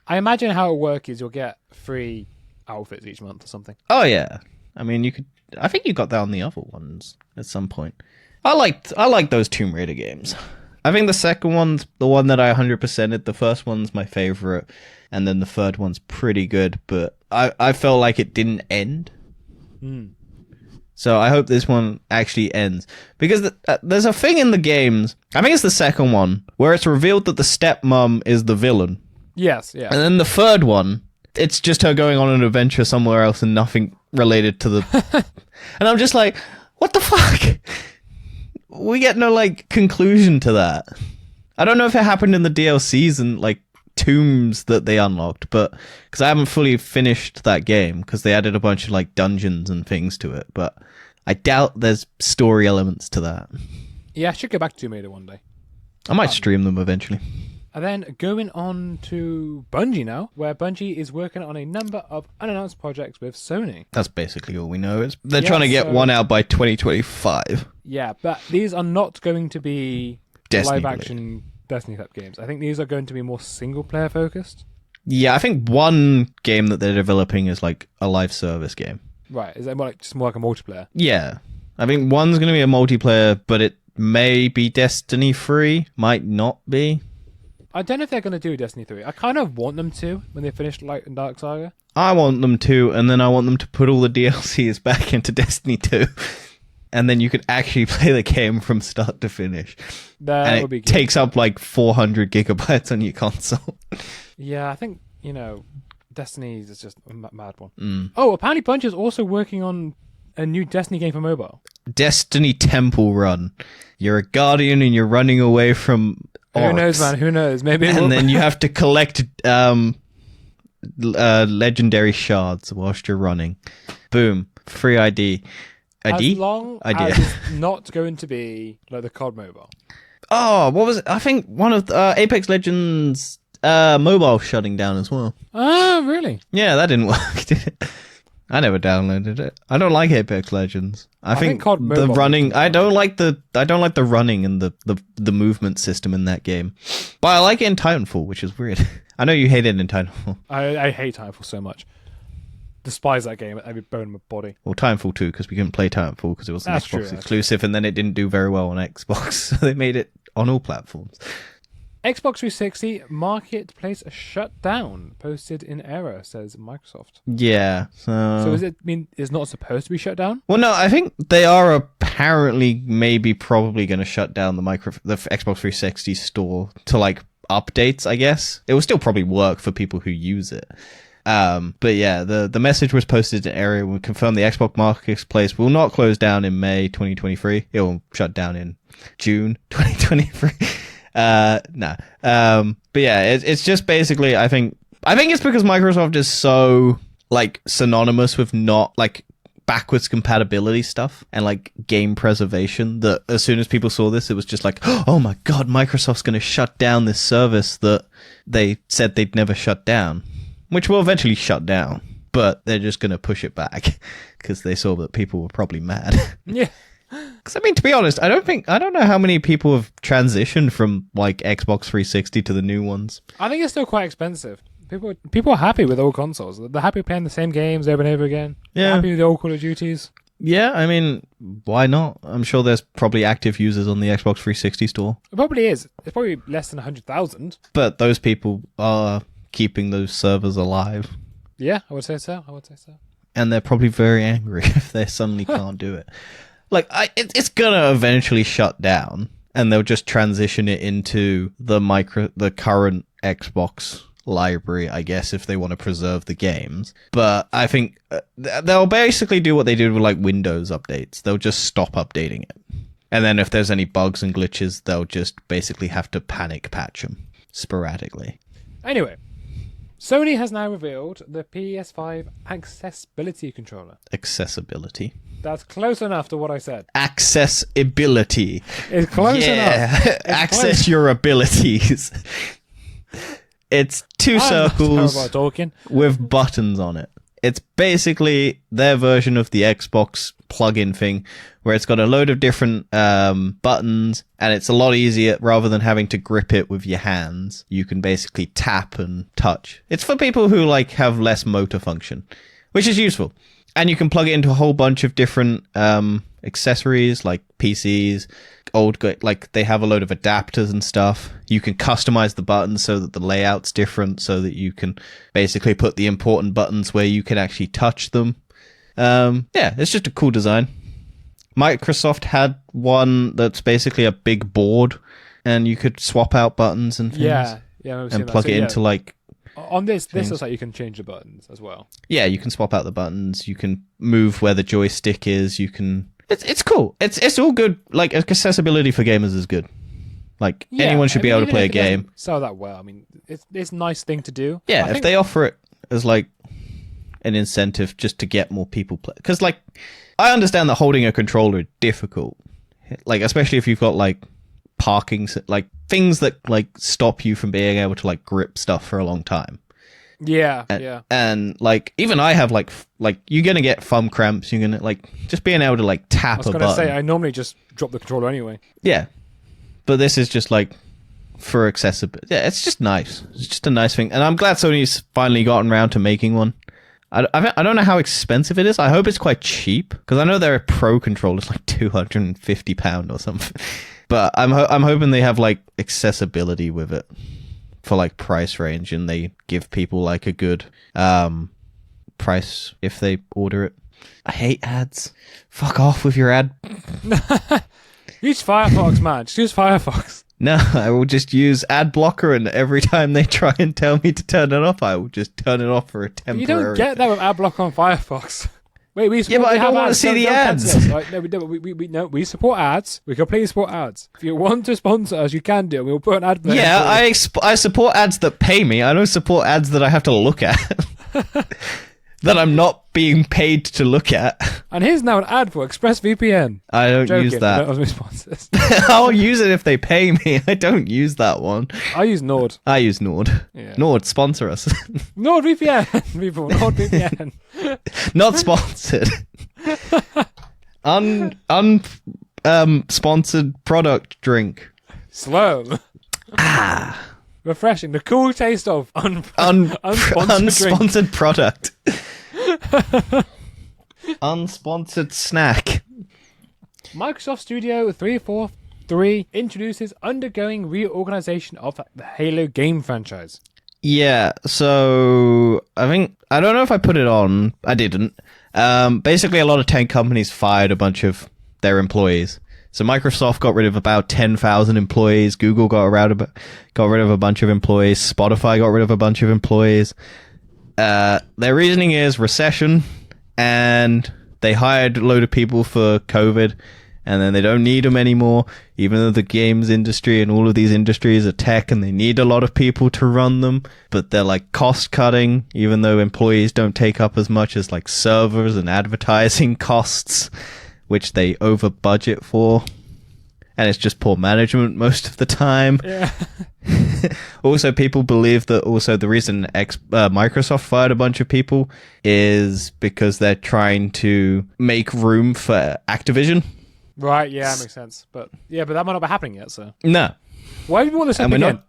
[SPEAKER 1] I imagine how it'll work is you'll get free outfits each month or something.
[SPEAKER 2] Oh, yeah. I mean, you could... I think you got that on the other ones at some point. I like those Tomb Raider games. I think the second one's the one that I 100%ed. The first one's my favorite. And then the third one's pretty good. But I felt like it didn't end. So I hope this one actually ends. Because there's a thing in the games, I think it's the second one, where it's revealed that the stepmom is the villain.
[SPEAKER 1] Yes, yeah.
[SPEAKER 2] And then the third one, it's just her going on an adventure somewhere else and nothing related to the... And I'm just like, what the fuck? We get no, like, conclusion to that. I don't know if it happened in the DLCs and, like, tombs that they unlocked, but... Because I haven't fully finished that game, because they added a bunch of, like, dungeons and things to it, but I doubt there's story elements to that.
[SPEAKER 1] Yeah, I should go back to Tomb Raider one day.
[SPEAKER 2] I might stream them eventually.
[SPEAKER 1] And then going on to Bungie now, where Bungie is working on a number of unannounced projects with Sony.
[SPEAKER 2] That's basically all we know. They're trying to get one out by 2025.
[SPEAKER 1] Yeah, but these are not going to be live-action Destiny type games. I think these are going to be more single-player focused.
[SPEAKER 2] Yeah, I think one game that they're developing is like a live service game.
[SPEAKER 1] Right, is that just more like a multiplayer?
[SPEAKER 2] Yeah. I think one's going to be a multiplayer, but it may be Destiny 3, might not be.
[SPEAKER 1] I don't know if they're going to do Destiny 3. I kind of want them to when they finish Light and Dark Saga.
[SPEAKER 2] I want them to, and then I want them to put all the DLCs back into Destiny 2. And then you could actually play the game from start to finish.
[SPEAKER 1] That would be good.
[SPEAKER 2] Takes up like 400 gigabytes on your console.
[SPEAKER 1] Yeah, I think, Destiny is just a mad one. Oh, apparently Bungie is also working on a new Destiny game for mobile.
[SPEAKER 2] Destiny Temple Run. You're a guardian and you're running away from orcs.
[SPEAKER 1] Who knows, man? Who knows? Maybe.
[SPEAKER 2] And then you have to collect legendary shards whilst you're running. Boom. Free ID.
[SPEAKER 1] As long as it's not going to be like the COD mobile.
[SPEAKER 2] Oh, what was it? I think one of the, Apex Legends mobile shutting down as well.
[SPEAKER 1] Oh, really?
[SPEAKER 2] Yeah, that didn't work, did it? I never downloaded it. I don't like Apex Legends. I think
[SPEAKER 1] COD
[SPEAKER 2] the
[SPEAKER 1] mobile
[SPEAKER 2] running. I don't like the running and the movement system in that game. But I like it in Titanfall, which is weird. I know you hate it in Titanfall.
[SPEAKER 1] I hate Titanfall so much. Despise that game at every bone in my body.
[SPEAKER 2] Well, Titanfall 2, because we couldn't play Titanfall because it was an Xbox exclusive, and then it didn't do very well on Xbox, so they made it on all platforms.
[SPEAKER 1] Xbox 360 marketplace shut down, posted in error, says Microsoft.
[SPEAKER 2] Yeah, so
[SPEAKER 1] does it mean it's not supposed to be shut down?
[SPEAKER 2] Well, no, I think they are apparently probably going to shut down the Xbox 360 store to like updates, I guess. It will still probably work for people who use it. But yeah, the message was posted in area will confirm the Xbox marketplace will not close down in May 2023. It will shut down in June 2023. No. But yeah, it's just basically, I think it's because Microsoft is so like synonymous with not like backwards compatibility stuff and like game preservation that as soon as people saw this, it was just like, oh my God, Microsoft's going to shut down this service that they said they'd never shut down. Which will eventually shut down, but they're just going to push it back because they saw that people were probably mad.
[SPEAKER 1] Yeah.
[SPEAKER 2] Because, I mean, to be honest, I don't know how many people have transitioned from, like, Xbox 360 to the new ones.
[SPEAKER 1] I think it's still quite expensive. People are happy with old consoles. They're happy playing the same games over and over again. Yeah. They're happy with the old Call of Duties.
[SPEAKER 2] Yeah, I mean, why not? I'm sure there's probably active users on the Xbox 360 store.
[SPEAKER 1] It probably is. It's probably less than 100,000.
[SPEAKER 2] But those people are keeping those servers alive.
[SPEAKER 1] Yeah, I would say so. And
[SPEAKER 2] they're probably very angry if they suddenly can't do it. Like, it's gonna eventually shut down, and they'll just transition it into the current Xbox library, I guess, if they want to preserve the games. But I think they'll basically do what they did with like Windows updates. They'll just stop updating it. And then if there's any bugs and glitches, they'll just basically have to panic patch them sporadically.
[SPEAKER 1] Anyway, Sony has now revealed the PS5 accessibility controller.
[SPEAKER 2] Accessibility.
[SPEAKER 1] That's close enough to what I said.
[SPEAKER 2] Accessibility.
[SPEAKER 1] It's close enough. It's
[SPEAKER 2] Access your abilities. It's two circles
[SPEAKER 1] terrible at talking.
[SPEAKER 2] with buttons on it. It's basically their version of the Xbox plug-in thing, where it's got a load of different buttons, and it's a lot easier. Rather than having to grip it with your hands, you can basically tap and touch. It's for people who like have less motor function, which is useful. And you can plug it into a whole bunch of different accessories, like PCs, like they have a load of adapters and stuff. You can customize the buttons so that the layout's different, so that you can basically put the important buttons where you can actually touch them. Yeah, it's just a cool design. Microsoft had one that's basically a big board, and you could swap out buttons and things.
[SPEAKER 1] Yeah,
[SPEAKER 2] and plug it into like...
[SPEAKER 1] On this looks like you can change the buttons as well.
[SPEAKER 2] Yeah, you can swap out the buttons. You can move where the joystick is. You can... It's cool. It's all good. Like, accessibility for gamers is good. Like, anyone should be able to play a game.
[SPEAKER 1] So that well. I mean, it's a nice thing to do.
[SPEAKER 2] Yeah, if they offer it as, like, an incentive just to get more people play. Because, like, I understand that holding a controller is difficult. Like, especially if you've got, like, parking... Like, things that, like, stop you from being able to, like, grip stuff for a long time.
[SPEAKER 1] Yeah,
[SPEAKER 2] And, like, even I have, like, you're going to get thumb cramps. You're going to, like, just being able to, like, tap a button. I was going to
[SPEAKER 1] say, I normally just drop the controller anyway.
[SPEAKER 2] Yeah. But this is just, like, for accessibility. Yeah, it's just nice. It's just a nice thing. And I'm glad Sony's finally gotten around to making one. I don't know how expensive it is. I hope it's quite cheap. Because I know their Pro controller's, like, £250 or something. But I'm hoping they have, like, accessibility with it. For like price range, and they give people like a good price if they order it. I hate ads. Fuck off with your ad.
[SPEAKER 1] Use Firefox, man. Just use Firefox.
[SPEAKER 2] No, I will just use ad blocker, and every time they try and tell me to turn it off, I will just turn it off for a temporary.
[SPEAKER 1] You don't get that with ad blocker on Firefox. Wait,
[SPEAKER 2] but I don't want to see the ads.
[SPEAKER 1] Right? No, we support ads. We completely support ads. If you want to sponsor us, you can do it. We'll put an ad.
[SPEAKER 2] Yeah, I support ads that pay me. I don't support ads that I have to look at. That I'm not being paid to look at.
[SPEAKER 1] And here's now an ad for ExpressVPN.
[SPEAKER 2] I don't use that.
[SPEAKER 1] That was sponsors.
[SPEAKER 2] I'll use it if they pay me. I don't use that one.
[SPEAKER 1] I use Nord.
[SPEAKER 2] I use Nord. Yeah. Nord, sponsor us.
[SPEAKER 1] NordVPN, people. NordVPN.
[SPEAKER 2] Not sponsored. Sponsored product drink.
[SPEAKER 1] Slow. Refreshing. The cool taste of
[SPEAKER 2] unsponsored product. Unsponsored snack.
[SPEAKER 1] Microsoft Studio 343 introduces undergoing reorganization of the Halo game franchise.
[SPEAKER 2] Yeah, so I don't know if I put it on. I didn't. Basically, a lot of tech companies fired a bunch of their employees. So Microsoft got rid of about 10,000 employees. Google got rid of a bunch of employees. Spotify got rid of a bunch of employees. Their reasoning is recession, and they hired a load of people for COVID, and then they don't need them anymore, even though the games industry and all of these industries are tech, and they need a lot of people to run them. But they're like cost cutting, even though employees don't take up as much as like servers and advertising costs, which they over budget for, and it's just poor management most of the time.
[SPEAKER 1] Yeah.
[SPEAKER 2] Also, people believe that also the reason Microsoft fired a bunch of people is because they're trying to make room for Activision.
[SPEAKER 1] Right, yeah, that makes sense. But that might not be happening yet, so.
[SPEAKER 2] No.
[SPEAKER 1] Why have you brought this up again?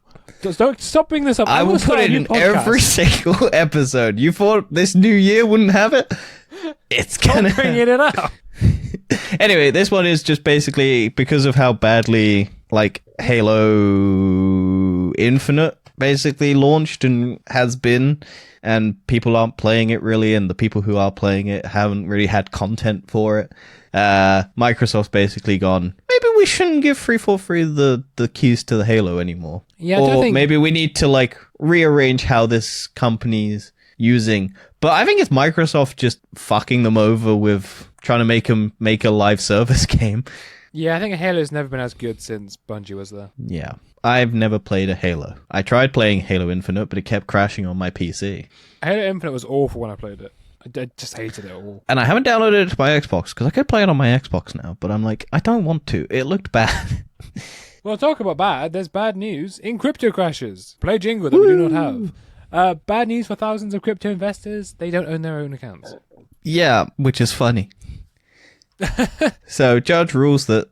[SPEAKER 1] Don't stop bringing this up.
[SPEAKER 2] I will put it in every single episode. You thought this new year wouldn't have it? It's gonna...
[SPEAKER 1] Stop bringing it up.
[SPEAKER 2] Anyway, this one is just basically because of how badly, like, Halo Infinite basically launched and has been, and people aren't playing it really, and the people who are playing it haven't really had content for it. Microsoft's basically gone, maybe we shouldn't give 343 the keys to the Halo anymore.
[SPEAKER 1] Yeah,
[SPEAKER 2] or maybe we need to like rearrange how this company's using. But I think it's Microsoft just fucking them over with trying to make them make a live service game.
[SPEAKER 1] Yeah, I think Halo's never been as good since Bungie was there.
[SPEAKER 2] Yeah. I've never played a Halo. I tried playing Halo Infinite, but it kept crashing on my PC.
[SPEAKER 1] Halo Infinite was awful when I played it. I just hated it all.
[SPEAKER 2] And I haven't downloaded it to my Xbox, because I could play it on my Xbox now, but I'm like, I don't want to. It looked bad.
[SPEAKER 1] Well, talk about bad. There's bad news in crypto crashes. Play jingle that we do not have. Bad news for thousands of crypto investors. They don't own their own accounts.
[SPEAKER 2] Yeah, which is funny. So, judge rules that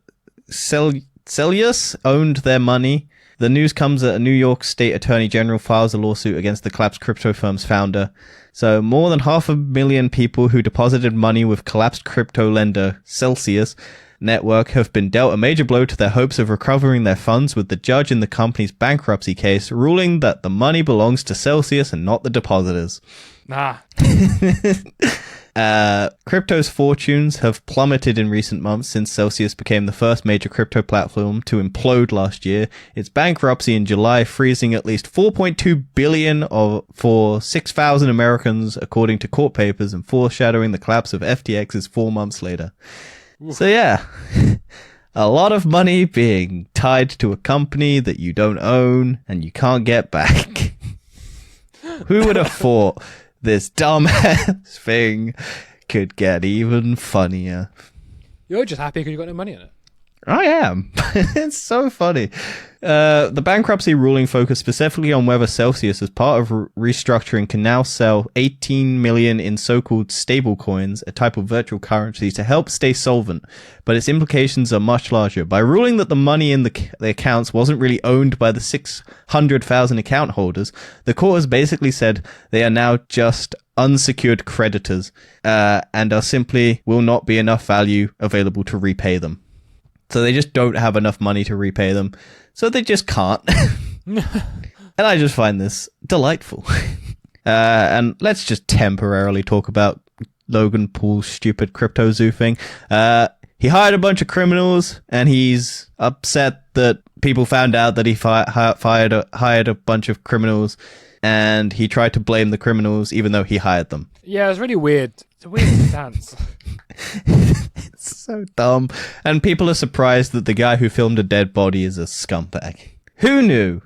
[SPEAKER 2] Celius owned their money. The news comes that a New York State Attorney General files a lawsuit against the collapsed crypto firm's founder. So, more than 500,000 people who deposited money with collapsed crypto lender Celsius Network have been dealt a major blow to their hopes of recovering their funds, with the judge in the company's bankruptcy case ruling that the money belongs to Celsius and not the depositors.
[SPEAKER 1] Nah.
[SPEAKER 2] Crypto's fortunes have plummeted in recent months since Celsius became the first major crypto platform to implode last year. Its bankruptcy in July freezing at least $4.2 billion for 6,000 Americans, according to court papers, and foreshadowing the collapse of FTX's 4 months later. Oof. So yeah, a lot of money being tied to a company that you don't own and you can't get back. Who would have thought this dumbass thing could get even funnier?
[SPEAKER 1] You're just happy because you got no money in it.
[SPEAKER 2] I am. It's so funny. The bankruptcy ruling focused specifically on whether Celsius, as part of restructuring, can now sell 18 million in so-called stablecoins, a type of virtual currency, to help stay solvent. But its implications are much larger. By ruling that the money in the accounts wasn't really owned by the 600,000 account holders, the court has basically said they are now just unsecured creditors, and are simply will not be enough value available to repay them. So they just don't have enough money to repay them. So they just can't. And I just find this delightful. And let's just temporarily talk about Logan Paul's stupid crypto zoo thing. He hired a bunch of criminals, and he's upset that people found out that he hired a bunch of criminals, and he tried to blame the criminals even though he hired them.
[SPEAKER 1] Yeah, it's really weird. It's a weird stance.
[SPEAKER 2] It's so dumb. And people are surprised that the guy who filmed a dead body is a scumbag. Who knew?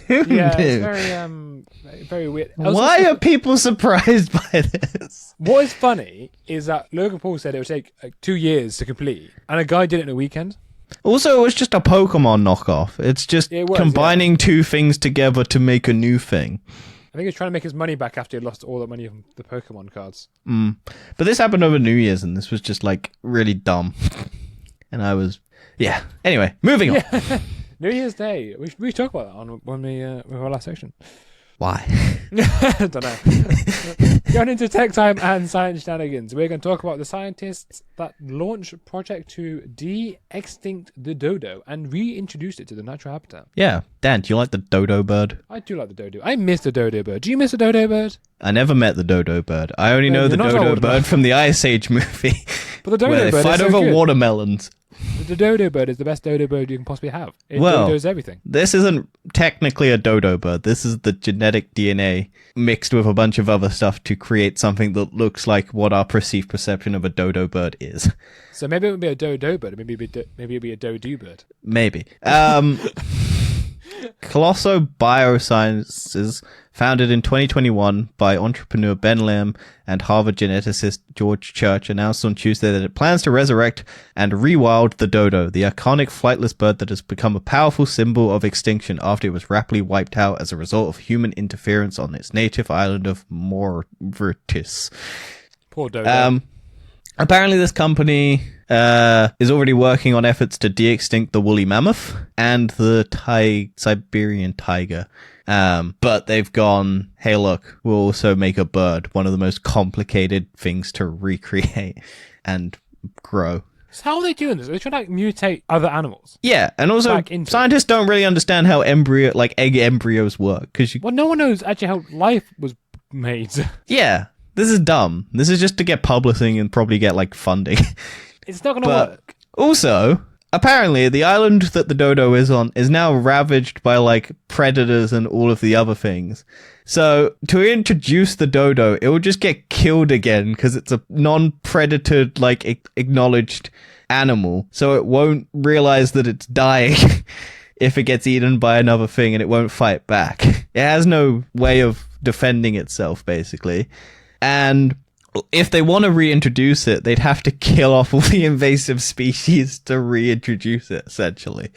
[SPEAKER 2] Who knew?
[SPEAKER 1] It's very weird.
[SPEAKER 2] Why are people surprised by this?
[SPEAKER 1] What is funny is that Logan Paul said it would take 2 years to complete, and a guy did it in a weekend.
[SPEAKER 2] Also, it was just a Pokemon knockoff. It's just combining two things together to make a new thing.
[SPEAKER 1] I think he was trying to make his money back after he lost all the money from the Pokemon cards.
[SPEAKER 2] But this happened over New Year's, and this was just, like, really dumb. And I was... Yeah. Anyway, moving on.
[SPEAKER 1] New Year's Day. We should talk about that when we with our last section.
[SPEAKER 2] Why?
[SPEAKER 1] I don't know. Going into tech time and science shenanigans, we're going to talk about the scientists that launched a project to de-extinct the dodo and reintroduce it to the natural habitat.
[SPEAKER 2] Yeah. Dan, do you like the dodo bird?
[SPEAKER 1] I do like the dodo. I miss the dodo bird. Do you miss the dodo bird?
[SPEAKER 2] I never met the dodo bird. I only know the dodo bird from the Ice Age movie.
[SPEAKER 1] But the dodo
[SPEAKER 2] where they
[SPEAKER 1] bird
[SPEAKER 2] fight
[SPEAKER 1] is
[SPEAKER 2] over
[SPEAKER 1] so good.
[SPEAKER 2] Watermelons.
[SPEAKER 1] The dodo bird is the best dodo bird you can possibly have. It dodos everything.
[SPEAKER 2] This isn't technically a dodo bird. This is the genetic DNA mixed with a bunch of other stuff to create something that looks like what our perceived perception of a dodo bird is.
[SPEAKER 1] So maybe it would be a dodo bird. Maybe it would be a dodo bird.
[SPEAKER 2] Maybe. Colosso Biosciences, founded in 2021 by entrepreneur Ben Lam and Harvard geneticist George Church, announced on Tuesday that it plans to resurrect and rewild the dodo, the iconic flightless bird that has become a powerful symbol of extinction after it was rapidly wiped out as a result of human interference on its native island of Mauritius.
[SPEAKER 1] Poor dodo.
[SPEAKER 2] Apparently this company is already working on efforts to de-extinct the woolly mammoth and the Siberian tiger. But they've gone, hey look, we'll also make a bird, one of the most complicated things to recreate and grow.
[SPEAKER 1] So how are they doing this? Are they trying to mutate other animals?
[SPEAKER 2] Yeah, and also scientists don't really understand how egg embryos work.
[SPEAKER 1] Well, no one knows actually how life was made.
[SPEAKER 2] Yeah. This is dumb. This is just to get publishing and probably get, like, funding.
[SPEAKER 1] It's not going to work.
[SPEAKER 2] Also, apparently, the island that the dodo is on is now ravaged by, like, predators and all of the other things. So, to introduce the dodo, it will just get killed again because it's a non-predator, like, acknowledged animal. So it won't realize that it's dying if it gets eaten by another thing, and it won't fight back. It has no way of defending itself, basically. And if they want to reintroduce it, they'd have to kill off all the invasive species to reintroduce it, essentially.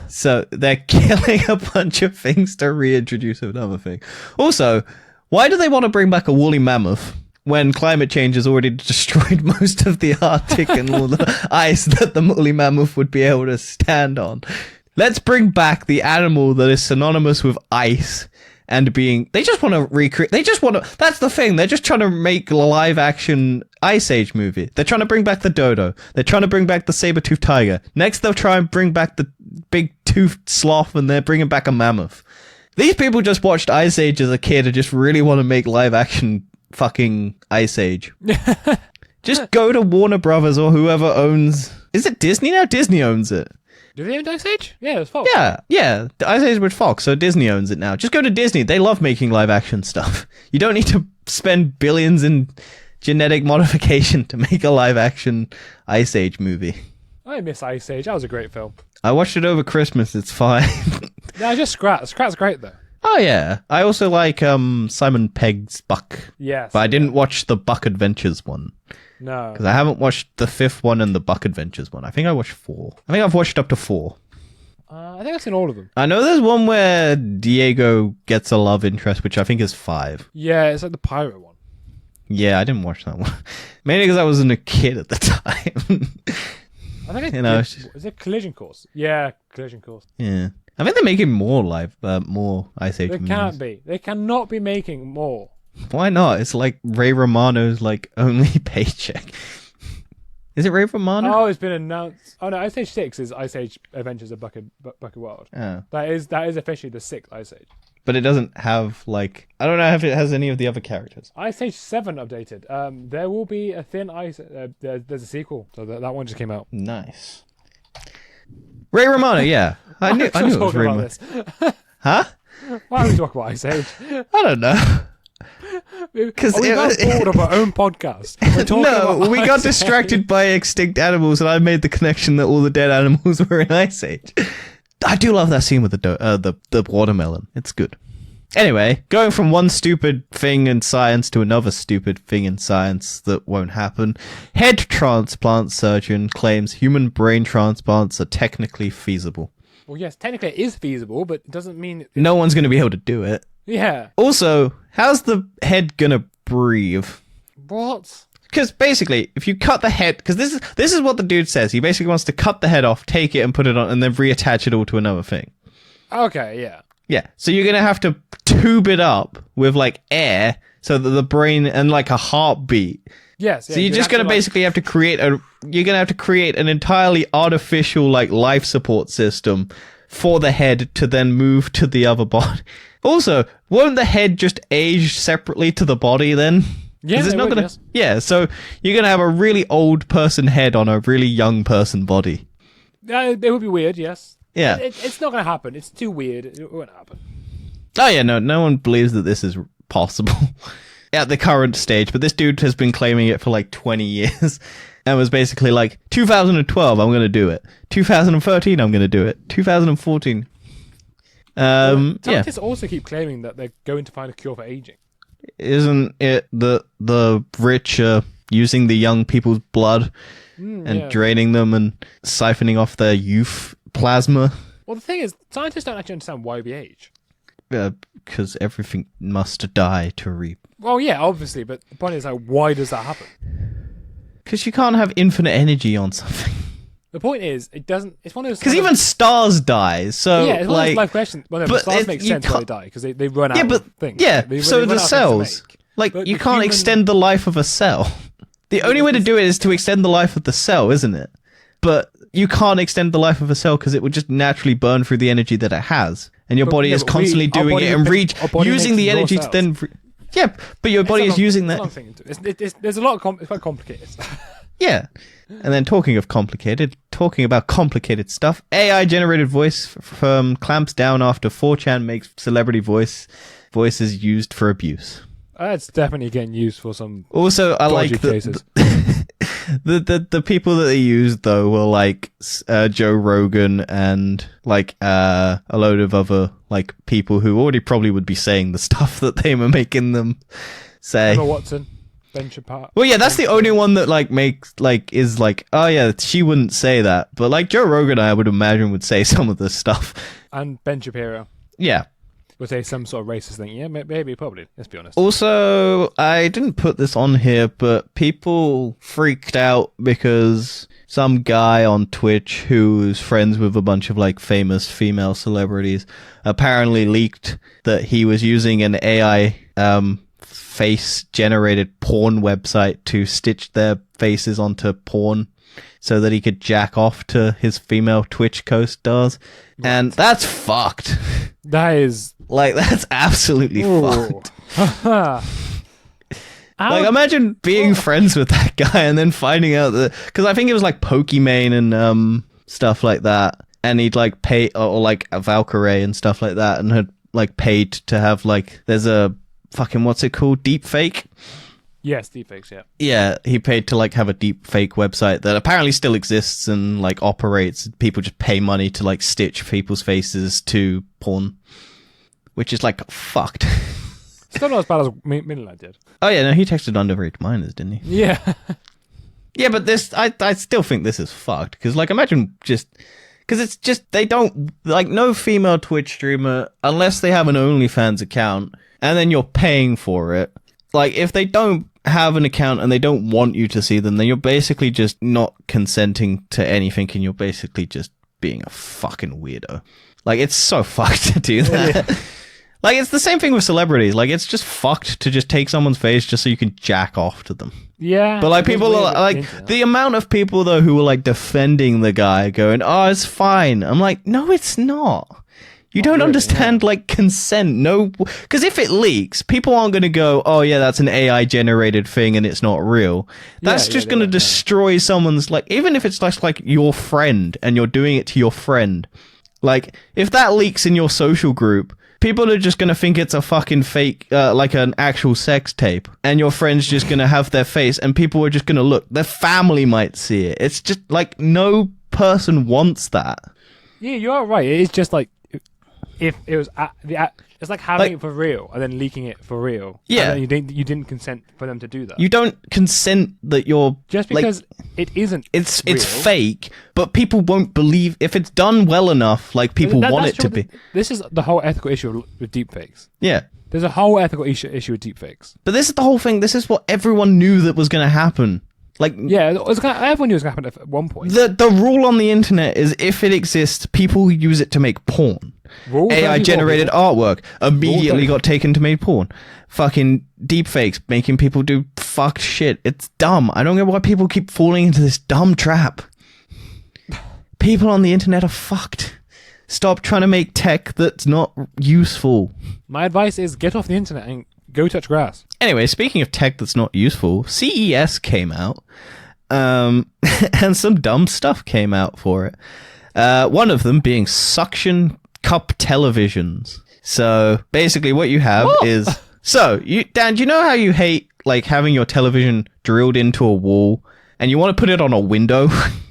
[SPEAKER 2] So they're killing a bunch of things to reintroduce another thing. Also, why do they want to bring back a woolly mammoth when climate change has already destroyed most of the Arctic and all the ice that the woolly mammoth would be able to stand on? Let's bring back the animal that is synonymous with ice and being... They just want to recreate... They just want to... That's the thing. They're just trying to make a live-action Ice Age movie. They're trying to bring back the dodo. They're trying to bring back the saber-toothed tiger. Next, they'll try and bring back the big-toothed sloth, and they're bringing back a mammoth. These people just watched Ice Age as a kid and just really want to make live-action fucking Ice Age. Just go to Warner Brothers or whoever owns... Is it Disney now? Disney owns it.
[SPEAKER 1] Do they own Ice Age? Yeah, it's Fox.
[SPEAKER 2] Yeah. The Ice Age with Fox, so Disney owns it now. Just go to Disney. They love making live action stuff. You don't need to spend billions in genetic modification to make a live action Ice Age movie.
[SPEAKER 1] I miss Ice Age. That was a great film.
[SPEAKER 2] I watched it over Christmas. It's fine.
[SPEAKER 1] Yeah, just Scrat. Scrat's great, though.
[SPEAKER 2] Oh, yeah. I also like Simon Pegg's Buck.
[SPEAKER 1] Yes.
[SPEAKER 2] But I didn't watch the Buck Adventures one.
[SPEAKER 1] No.
[SPEAKER 2] Because I haven't watched the 5th one and the Buck Adventures one. I think I watched 4. I think I've watched up to 4.
[SPEAKER 1] I think I've seen all of them.
[SPEAKER 2] I know there's one where Diego gets a love interest, which I think is 5.
[SPEAKER 1] Yeah, it's like the pirate one.
[SPEAKER 2] Yeah, I didn't watch that one. Mainly because I wasn't a kid at the time.
[SPEAKER 1] I think is it Collision Course? Yeah, Collision Course.
[SPEAKER 2] Yeah. I think they're making more more Ice Age
[SPEAKER 1] They
[SPEAKER 2] movies.
[SPEAKER 1] can't be. They cannot be making more.
[SPEAKER 2] Why not? It's like Ray Romano's like only paycheck. Is it Ray Romano?
[SPEAKER 1] Oh, it's been announced. Oh no, Ice Age 6 is Ice Age Adventures of Bucket World.
[SPEAKER 2] Oh.
[SPEAKER 1] That is officially the 6th Ice Age.
[SPEAKER 2] But it doesn't have like... I don't know if it has any of the other characters.
[SPEAKER 1] Ice Age 7 updated. There will be a thin ice... there's a sequel, so that one just came out.
[SPEAKER 2] Nice. Ray Romano, yeah. I knew it was Ray Romano. Huh?
[SPEAKER 1] Why are we talking about Ice Age?
[SPEAKER 2] I don't know.
[SPEAKER 1] Because we got bored of our own podcast.
[SPEAKER 2] No, we got distracted by extinct animals, and I made the connection that all the dead animals were in Ice Age. I do love that scene with the watermelon. It's good. Anyway, going from one stupid thing in science to another stupid thing in science that won't happen. Head transplant surgeon claims human brain transplants are technically feasible.
[SPEAKER 1] Well, yes, technically it is feasible, but it doesn't mean...
[SPEAKER 2] No one's going to be able to do it.
[SPEAKER 1] Yeah.
[SPEAKER 2] Also, how's the head going to breathe?
[SPEAKER 1] What?
[SPEAKER 2] Because basically, if you cut the head... Because this is what the dude says. He basically wants to cut the head off, take it and put it on, and then reattach it all to another thing.
[SPEAKER 1] Okay, yeah.
[SPEAKER 2] Yeah, so you're going to have to tube it up with, like, air so that the brain and, like, a heartbeat.
[SPEAKER 1] Yes. Yeah,
[SPEAKER 2] so you're just going to basically have to create you're going to have to create an entirely artificial, like, life support system for the head to then move to the other body. Also, won't the head just age separately to the body then?
[SPEAKER 1] Yeah,
[SPEAKER 2] it's not gonna. Yes. Yeah, so you're going to have a really old person head on a really young person body.
[SPEAKER 1] It would be weird, yes.
[SPEAKER 2] Yeah.
[SPEAKER 1] It's not going to happen. It's too weird. It won't happen.
[SPEAKER 2] Oh, yeah, no one believes that this is possible at the current stage, but this dude has been claiming it for like 20 years and was basically like, 2012, I'm going to do it. 2013, I'm going to do it. 2014.
[SPEAKER 1] Scientists also keep claiming that they're going to find a cure for aging.
[SPEAKER 2] Isn't it the rich using the young people's blood and draining them and siphoning off their youth plasma?
[SPEAKER 1] Well, the thing is, scientists don't actually understand why we age.
[SPEAKER 2] Because everything must die to reap.
[SPEAKER 1] Well, yeah, obviously, but the point is, like, why does that happen?
[SPEAKER 2] Because you can't have infinite energy on something.
[SPEAKER 1] The point is, it doesn't. It's one of those.
[SPEAKER 2] Because even stars die. So
[SPEAKER 1] yeah, it's one
[SPEAKER 2] like,
[SPEAKER 1] of those life questions. Well, no, but stars make sense why they die because they run out of things.
[SPEAKER 2] Yeah, so
[SPEAKER 1] they
[SPEAKER 2] the cells. Like
[SPEAKER 1] but
[SPEAKER 2] you can't extend the life of a cell. The only way to do it is to extend the life of the cell, isn't it? But you can't extend the life of a cell because it would just naturally burn through the energy that it has, and your body is constantly doing it and using the energy to then. Yeah, but your body is using that.
[SPEAKER 1] There's a lot of it's quite complicated.
[SPEAKER 2] Yeah. And then talking about complicated stuff, AI-generated voice firm clamps down after 4chan makes celebrity voices used for abuse.
[SPEAKER 1] It's definitely getting used for some.
[SPEAKER 2] Also, I like
[SPEAKER 1] cases.
[SPEAKER 2] The people that they used though were like Joe Rogan and like a load of other like people who already probably would be saying the stuff that they were making them say.
[SPEAKER 1] Emma Watson, Ben Shapiro.
[SPEAKER 2] Well, yeah, that's the only one that like makes like is like, oh yeah, she wouldn't say that, but like Joe Rogan, I would imagine would say some of this stuff.
[SPEAKER 1] And Ben Shapiro.
[SPEAKER 2] Yeah.
[SPEAKER 1] Would say some sort of racist thing. Yeah, maybe, probably. Let's be honest.
[SPEAKER 2] Also, I didn't put this on here, but people freaked out because some guy on Twitch who's friends with a bunch of like famous female celebrities apparently leaked that he was using an AI face-generated porn website to stitch their faces onto porn so that he could jack off to his female Twitch co-stars. Right. And that's fucked.
[SPEAKER 1] That is...
[SPEAKER 2] Like, that's absolutely fucked. Like, imagine being friends with that guy and then finding out that... Because I think it was, like, Pokimane and stuff like that. And he'd, like, pay... Or, like, Valkyrie and stuff like that. And had, like, paid to have, like... There's a fucking... What's it called? Deepfake?
[SPEAKER 1] Yes, deepfakes, yeah.
[SPEAKER 2] Yeah, he paid to, like, have a deepfake website that apparently still exists and, like, operates. People just pay money to, like, stitch people's faces to porn. Which is, like, fucked.
[SPEAKER 1] Still not as bad as Midnight did.
[SPEAKER 2] Oh, yeah, no, he texted underage minors, didn't he?
[SPEAKER 1] Yeah.
[SPEAKER 2] Yeah, but this... I still think this is fucked. Because, like, imagine just... Because it's just... They don't... Like, no female Twitch streamer, unless they have an OnlyFans account, and then you're paying for it. Like, if they don't have an account and they don't want you to see them, then you're basically just not consenting to anything, and you're basically just being a fucking weirdo. Like, it's so fucked to do that. Yeah. Like, it's the same thing with celebrities. Like, it's just fucked to just take someone's face just so you can jack off to them.
[SPEAKER 1] Yeah.
[SPEAKER 2] But, like, people are, like, the amount of people, though, who were, like, defending the guy, going, oh, it's fine. I'm like, no, it's not. You don't understand, like, consent. No, because if it leaks, people aren't going to go, oh, yeah, that's an AI-generated thing and it's not real. That's just going to destroy someone's, like, even if it's like your friend and you're doing it to your friend. Like, if that leaks in your social group, people are just going to think it's a fucking fake, like an actual sex tape. And your friend's just going to have their face and people are just going to look. Their family might see it. It's just, like, no person wants that.
[SPEAKER 1] Yeah, you are right. It is just, like, if it was it's like having it for real and then leaking it for real.
[SPEAKER 2] Yeah,
[SPEAKER 1] and then you didn't consent for them to do that.
[SPEAKER 2] You don't consent that you're
[SPEAKER 1] just because it isn't.
[SPEAKER 2] It's fake, but people won't believe if it's done well enough. Like people want it to be.
[SPEAKER 1] This is the whole ethical issue with deepfakes.
[SPEAKER 2] Yeah,
[SPEAKER 1] there's a whole ethical issue with deepfakes.
[SPEAKER 2] But this is the whole thing. This is what everyone knew that was going to happen. Like,
[SPEAKER 1] yeah, everyone knew it was going to happen at one point.
[SPEAKER 2] The rule on the internet is if it exists, people use it to make porn. AI-generated artwork immediately got taken to make porn. Fucking deepfakes making people do fucked shit. It's dumb. I don't get why people keep falling into this dumb trap. People on the internet are fucked. Stop trying to make tech that's not useful.
[SPEAKER 1] My advice is get off the internet and go touch grass.
[SPEAKER 2] Anyway, speaking of tech that's not useful, CES came out, and some dumb stuff came out for it. One of them being suction cup televisions. So basically what you have is... So, Dan, do you know how you hate like having your television drilled into a wall and you want to put it on a window?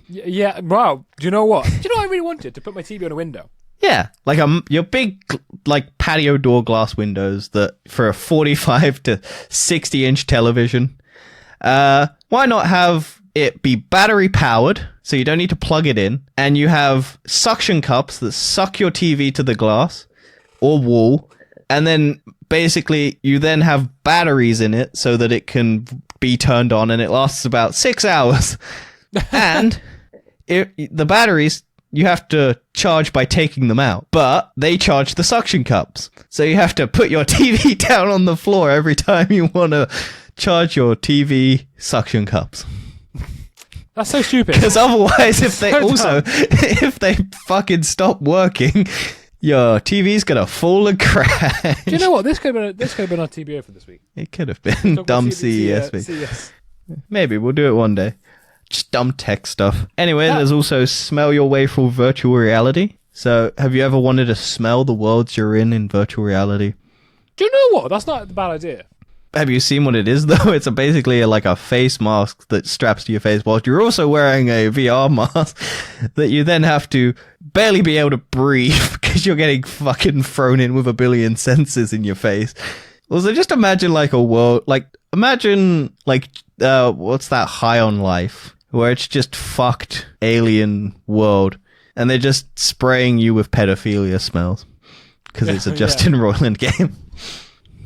[SPEAKER 1] Yeah, wow. Do you know what? Do you know what I really wanted? To put my TV on a window. Yeah,
[SPEAKER 2] like your big like patio door glass windows that for a 45 to 60 inch television. Why not have it be battery powered so you don't need to plug it in, and you have suction cups that suck your TV to the glass or wall, and then basically you then have batteries in it so that it can be turned on and it lasts about 6 hours. And the batteries you have to charge by taking them out, but they charge the suction cups. So you have to put your TV down on the floor every time you want to charge your TV suction cups.
[SPEAKER 1] That's so stupid.
[SPEAKER 2] Because otherwise, if they fucking stop working, Your TV's gonna fall and crash.
[SPEAKER 1] Do you know what? This could have been our TBO for this week.
[SPEAKER 2] It could have been dumb CES.
[SPEAKER 1] CES.
[SPEAKER 2] Maybe we'll do it one day. Just dumb tech stuff. Anyway, there's also smell your way through virtual reality. So, have you ever wanted to smell the worlds you're in virtual reality?
[SPEAKER 1] Do you know what? That's not a bad idea.
[SPEAKER 2] Have you seen what it is, though? It's basically like a face mask that straps to your face whilst you're also wearing a VR mask that you then have to barely be able to breathe because you're getting fucking thrown in with a billion sensors in your face. Also, just imagine like a world, imagine what's that High on Life, where it's just fucked alien world and they're just spraying you with pedophilia smells because it's a Justin Roiland game.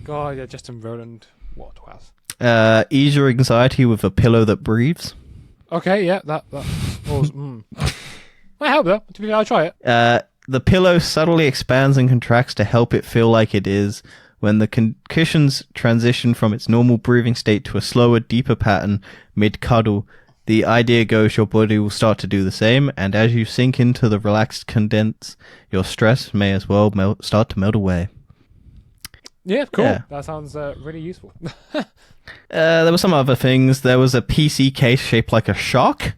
[SPEAKER 1] God, yeah, Justin Roiland. What was?
[SPEAKER 2] Ease your anxiety with a pillow that breathes.
[SPEAKER 1] Okay, yeah, that was. Might help though. To be fair, I'll try it.
[SPEAKER 2] The pillow subtly expands and contracts to help it feel like it is. When the cushions transition from its normal breathing state to a slower, deeper pattern mid-cuddle, the idea goes your body will start to do the same, and as you sink into the relaxed condense, your stress may as well start to melt away.
[SPEAKER 1] Yeah, cool.
[SPEAKER 2] Yeah.
[SPEAKER 1] That sounds really useful.
[SPEAKER 2] There were some other things. There was a PC case shaped like a shark,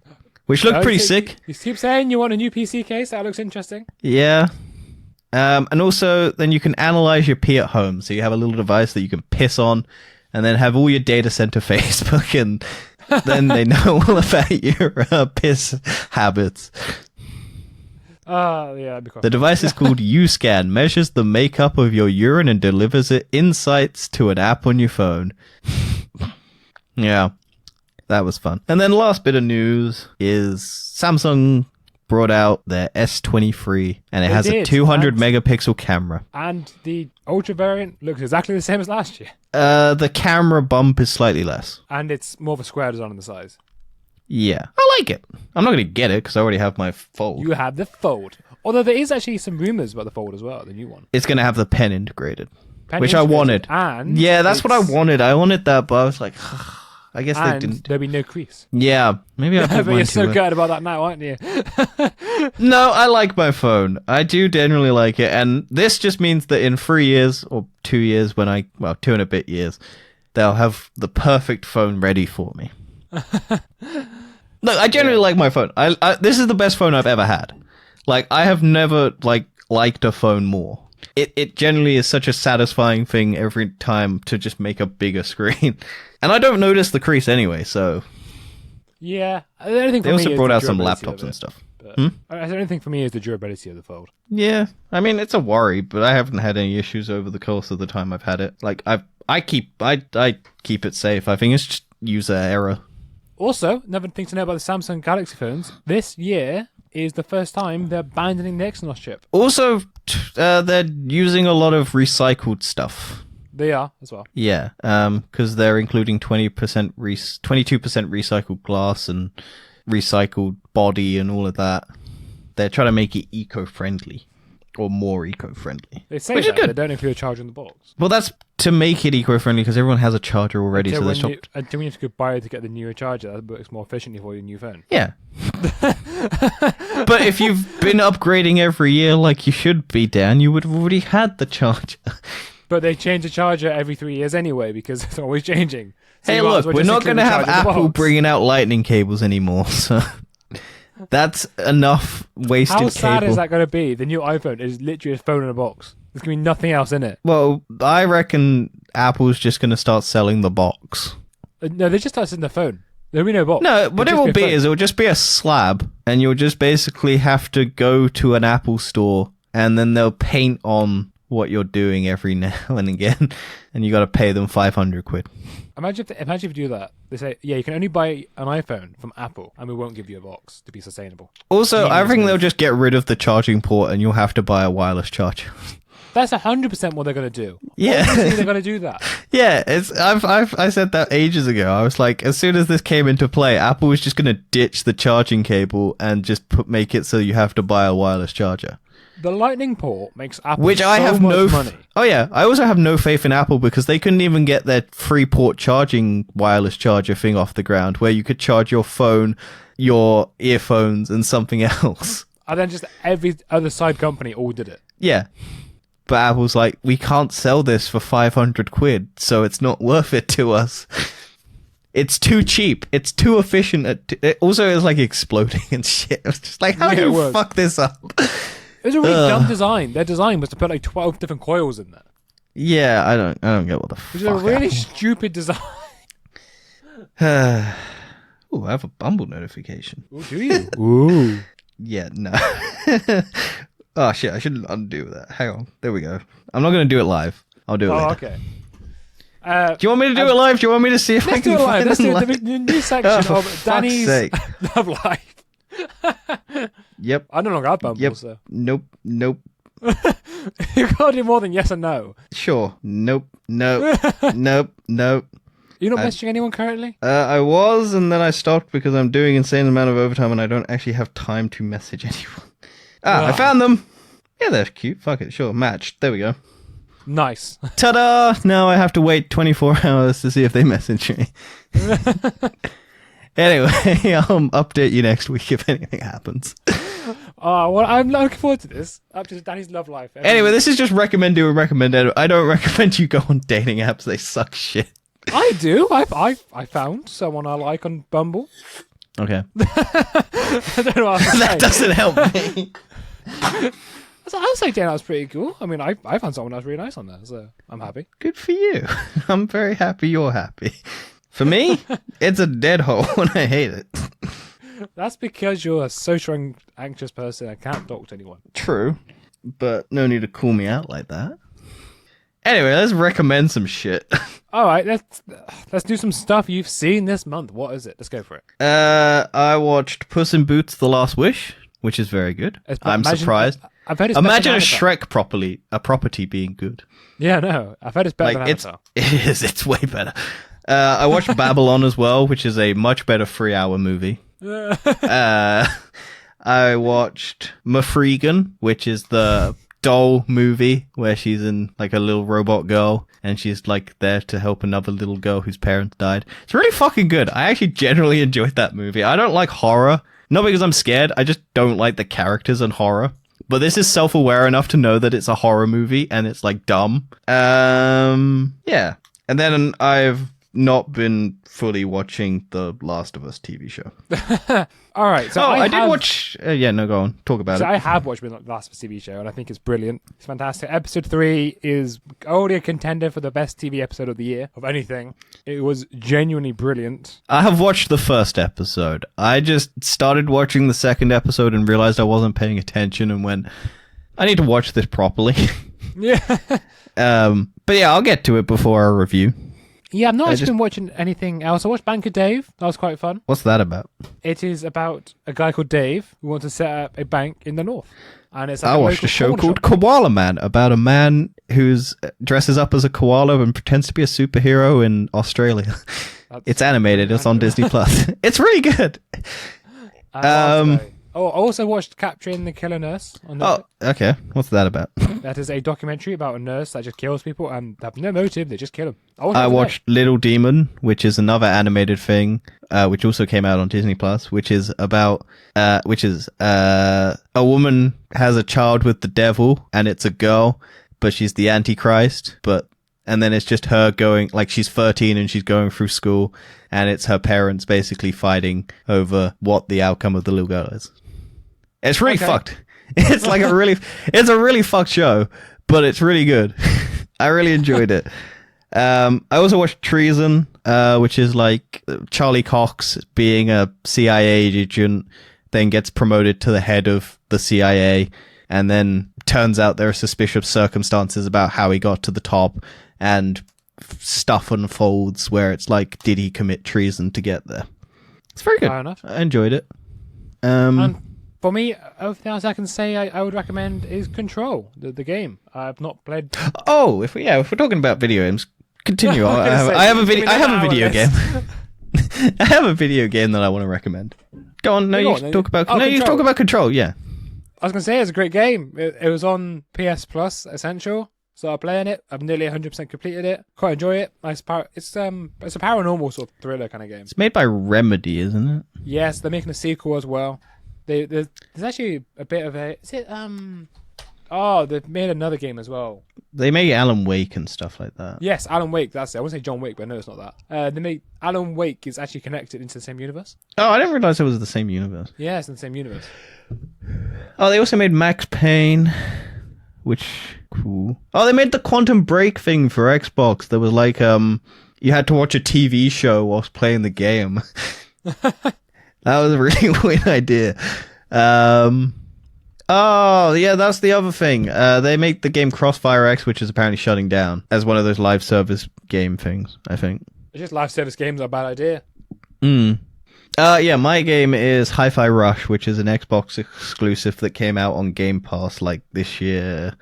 [SPEAKER 2] which looked pretty sick.
[SPEAKER 1] You keep saying you want a new PC case. That looks interesting.
[SPEAKER 2] Yeah. And also, then you can analyze your pee at home. So you have a little device that you can piss on, and then have all your data sent to Facebook, and then they know all about your piss habits.
[SPEAKER 1] Yeah, that'd be cool.
[SPEAKER 2] The device is called UScan, measures the makeup of your urine and delivers it insights to an app on your phone. Yeah, that was fun. And then last bit of news is Samsung brought out their S23, and it has a 200 megapixel camera.
[SPEAKER 1] And the Ultra variant looks exactly the same as last year.
[SPEAKER 2] The camera bump is slightly less.
[SPEAKER 1] And it's more of a square design on the size.
[SPEAKER 2] Yeah, I like it. I'm not going to get it because I already have my Fold.
[SPEAKER 1] You have the Fold. Although there is actually some rumors about the Fold as well, the new one.
[SPEAKER 2] It's going to have the pen integrated, which I wanted.
[SPEAKER 1] And
[SPEAKER 2] yeah, that's what I wanted. I wanted that, but I was like, I guess they didn't.
[SPEAKER 1] There'll be no crease.
[SPEAKER 2] Yeah, maybe I put
[SPEAKER 1] But you're so good about that now, aren't you?
[SPEAKER 2] No, I like my phone. I do generally like it, and this just means that in 3 years or 2 years, 2 and a bit years, they'll have the perfect phone ready for me. Look, I generally like my phone. This is the best phone I've ever had. Like, I have never liked a phone more. It generally is such a satisfying thing every time to just make a bigger screen. And I don't notice the crease anyway, so...
[SPEAKER 1] Yeah. The only thing for
[SPEAKER 2] they also
[SPEAKER 1] me
[SPEAKER 2] brought
[SPEAKER 1] is
[SPEAKER 2] out
[SPEAKER 1] the
[SPEAKER 2] some
[SPEAKER 1] durability
[SPEAKER 2] laptops
[SPEAKER 1] of
[SPEAKER 2] and
[SPEAKER 1] it.
[SPEAKER 2] stuff.
[SPEAKER 1] The only thing for me is the durability of the Fold.
[SPEAKER 2] Yeah, I mean, it's a worry, but I haven't had any issues over the course of the time I've had it. Like, I keep it safe. I think it's just user error.
[SPEAKER 1] Also, another thing to know about the Samsung Galaxy phones, this year is the first time they're abandoning the Exynos chip.
[SPEAKER 2] Also, they're using a lot of recycled stuff.
[SPEAKER 1] They are, as well.
[SPEAKER 2] Yeah, because they're including 22% recycled glass and recycled body and all of that. They're trying to make it eco-friendly. Or more eco-friendly.
[SPEAKER 1] They say
[SPEAKER 2] which
[SPEAKER 1] that,
[SPEAKER 2] is good.
[SPEAKER 1] they don't include a charger in the box.
[SPEAKER 2] Well, that's to make it eco-friendly because everyone has a charger already.
[SPEAKER 1] Until
[SPEAKER 2] so
[SPEAKER 1] when you have to go buy it to get the newer charger, that works more efficiently for your new phone.
[SPEAKER 2] Yeah. But if you've been upgrading every year like you should be, Dan, you would have already had the charger.
[SPEAKER 1] But they change the charger every 3 years anyway because it's always changing. So
[SPEAKER 2] Hey,
[SPEAKER 1] you might
[SPEAKER 2] look,
[SPEAKER 1] as well
[SPEAKER 2] we're
[SPEAKER 1] just
[SPEAKER 2] not
[SPEAKER 1] include
[SPEAKER 2] going to
[SPEAKER 1] the
[SPEAKER 2] have
[SPEAKER 1] charger in the
[SPEAKER 2] Apple
[SPEAKER 1] box.
[SPEAKER 2] bringing out lightning cables anymore, so that's enough wasted
[SPEAKER 1] How sad
[SPEAKER 2] cable.
[SPEAKER 1] is that going to be? The new iPhone is literally a phone in a box. There's going to be nothing else in it.
[SPEAKER 2] Well, I reckon Apple's just going to start selling the box.
[SPEAKER 1] No, they just started in the phone. There'll be no box.
[SPEAKER 2] No, what it
[SPEAKER 1] It'll
[SPEAKER 2] will
[SPEAKER 1] just a
[SPEAKER 2] be
[SPEAKER 1] phone.
[SPEAKER 2] is it will just be a slab, and you'll just basically have to go to an Apple store, and then they'll paint on what you're doing every now and again, and you got to pay them 500 quid.
[SPEAKER 1] Imagine if you do that. They say, yeah, you can only buy an iPhone from Apple, and we won't give you a box to be sustainable.
[SPEAKER 2] Also, I
[SPEAKER 1] Genius
[SPEAKER 2] think
[SPEAKER 1] move.
[SPEAKER 2] they'll just get rid of the charging port, and you'll have to buy a wireless charger.
[SPEAKER 1] That's 100% what they're going to do.
[SPEAKER 2] Yeah.
[SPEAKER 1] Obviously they're going to do that.
[SPEAKER 2] Yeah, I said that ages ago. I was like, as soon as this came into play, Apple was just going to ditch the charging cable and just make it so you have to buy a wireless charger.
[SPEAKER 1] The Lightning port makes Apple
[SPEAKER 2] Which I
[SPEAKER 1] so
[SPEAKER 2] have
[SPEAKER 1] much
[SPEAKER 2] no
[SPEAKER 1] money.
[SPEAKER 2] Oh yeah, I also have no faith in Apple because they couldn't even get their free port charging wireless charger thing off the ground where you could charge your phone, your earphones and something else.
[SPEAKER 1] And then just every other side company all did it.
[SPEAKER 2] Yeah. But Apple's like, we can't sell this for 500 quid, so it's not worth it to us. It's too cheap. It's too efficient. It also is like exploding and shit. It's just like, how do you fuck this up?
[SPEAKER 1] It was a really dumb design. Their design was to put like 12 different coils in there.
[SPEAKER 2] Yeah, I don't get what the fuck.
[SPEAKER 1] Which is a really stupid design.
[SPEAKER 2] Ooh, I have a Bumble notification.
[SPEAKER 1] Ooh, do you? Ooh.
[SPEAKER 2] Yeah, no. Oh shit, I shouldn't undo that. Hang on. There we go. I'm not going to do it live. I'll do it later.
[SPEAKER 1] Okay.
[SPEAKER 2] Do you want me to do it live? Do you want me to see if I can find it?
[SPEAKER 1] Let's do it live. Let's do the new section of Danny's
[SPEAKER 2] sake.
[SPEAKER 1] love life.
[SPEAKER 2] Yep.
[SPEAKER 1] I no longer have Bumble, so.
[SPEAKER 2] Nope.
[SPEAKER 1] You can't do more than yes or no.
[SPEAKER 2] Sure. Nope. Nope.
[SPEAKER 1] You're not messaging anyone currently?
[SPEAKER 2] I was, and then I stopped because I'm doing insane amount of overtime and I don't actually have time to message anyone. I found them. Yeah, they're cute. Fuck it. Sure. Matched. There we go.
[SPEAKER 1] Nice.
[SPEAKER 2] Ta-da! Now I have to wait 24 hours to see if they message me. Anyway, I'll update you next week if anything happens.
[SPEAKER 1] Well, I'm looking forward to this. Up to Danny's love life.
[SPEAKER 2] Anyway, this is just recommend. I don't recommend you go on dating apps. They suck shit.
[SPEAKER 1] I do. I found someone I like on Bumble.
[SPEAKER 2] Okay.
[SPEAKER 1] I don't know what else to
[SPEAKER 2] That
[SPEAKER 1] say.
[SPEAKER 2] doesn't help me.
[SPEAKER 1] So I was like, that was pretty cool. I mean, I found someone that was really nice on there, so I'm happy.
[SPEAKER 2] Good for you. I'm very happy you're happy. For me, it's a dead hole and I hate it.
[SPEAKER 1] That's because you're a social anxious person and can't talk to anyone.
[SPEAKER 2] True, but no need to call me out like that. Anyway, let's recommend some shit.
[SPEAKER 1] All right, let's do some stuff you've seen this month. What is it? Let's go for it.
[SPEAKER 2] I watched Puss in Boots: The Last Wish, which is very good. I'm surprised.
[SPEAKER 1] I've heard it's
[SPEAKER 2] Imagine a
[SPEAKER 1] better than Avatar.
[SPEAKER 2] Shrek property being good.
[SPEAKER 1] Yeah, no, I've heard it's better
[SPEAKER 2] Like
[SPEAKER 1] than
[SPEAKER 2] it's
[SPEAKER 1] Avatar.
[SPEAKER 2] it is. It's way better. I watched Babylon as well, which is a much better 3-hour movie. I watched Mafregan, which is the doll movie where she's in like a little robot girl and she's like there to help another little girl whose parents died. It's really fucking good. I actually generally enjoyed that movie. I don't like horror, not because I'm scared. I just don't like the characters in horror. But this is self-aware enough to know that it's a horror movie and it's like dumb. Yeah. And then I've not been fully watching the Last of Us TV show.
[SPEAKER 1] All right. So
[SPEAKER 2] I did watch. No, go on. Talk about it.
[SPEAKER 1] I have watched the Last of Us TV show, and I think it's brilliant. It's fantastic. Episode 3 is already a contender for the best TV episode of the year, of anything. It was genuinely brilliant.
[SPEAKER 2] I have watched the first episode. I just started watching the second episode and realized I wasn't paying attention and went, I need to watch this properly.
[SPEAKER 1] Yeah.
[SPEAKER 2] But yeah, I'll get to it before our review.
[SPEAKER 1] Yeah, I've not actually been watching anything else. I watched Banker Dave. That was quite fun.
[SPEAKER 2] What's that about?
[SPEAKER 1] It is about a guy called Dave who wants to set up a bank in the north. And it's like
[SPEAKER 2] I watched a show called Koala Man about a man who's dresses up as a koala and pretends to be a superhero in Australia. It's animated. It's on Disney Plus. It's really good.
[SPEAKER 1] I also watched Capturing the Killer Nurse.
[SPEAKER 2] Okay. What's that about?
[SPEAKER 1] That is a documentary about a nurse that just kills people and they have no motive. They just kill them.
[SPEAKER 2] I watched Little Demon, which is another animated thing, which also came out on Disney Plus, which is about, a woman has a child with the devil and it's a girl, but she's the Antichrist, and then it's just her going, like she's 13 and she's going through school and it's her parents basically fighting over what the outcome of the little girl is. It's really fucked. It's like it's a really fucked show, but it's really good. I really enjoyed it. I also watched Treason, which is like Charlie Cox being a CIA agent, then gets promoted to the head of the CIA, and then turns out there are suspicious circumstances about how he got to the top, and stuff unfolds where it's like, did he commit treason to get there? It's very good.
[SPEAKER 1] Fair enough.
[SPEAKER 2] I enjoyed it.
[SPEAKER 1] For me, everything else I can say I would recommend is Control, the game. I've not played.
[SPEAKER 2] Oh, if we're talking about video games, continue. I have a video game. I have a video game that I want to recommend. Go on. No, you talk about. No, you talk about Control. Yeah.
[SPEAKER 1] I was gonna say it's a great game. It was on PS Plus Essential, so I'm playing it. I've nearly 100% completed it. Quite enjoy it. It's a paranormal sort of thriller kind of game.
[SPEAKER 2] It's made by Remedy, isn't it?
[SPEAKER 1] Yes, they're making a sequel as well. There's actually a bit of a. Is it Oh, they've made another game as well.
[SPEAKER 2] They made Alan Wake and stuff like that.
[SPEAKER 1] Yes, Alan Wake. That's it. I want to say John Wick, but no, it's not that. They made Alan Wake is actually connected into the same universe.
[SPEAKER 2] Oh, I didn't realize it was the same universe.
[SPEAKER 1] Yeah, it's in the same universe.
[SPEAKER 2] Oh, they also made Max Payne, which cool. Oh, they made the Quantum Break thing for Xbox. There was like you had to watch a TV show whilst playing the game. That was a really weird idea. Oh, yeah, that's the other thing. They make the game Crossfire X, which is apparently shutting down as one of those live service game things, I think.
[SPEAKER 1] It's just live service games are a bad idea.
[SPEAKER 2] Yeah, my game is Hi-Fi Rush, which is an Xbox exclusive that came out on Game Pass like this year.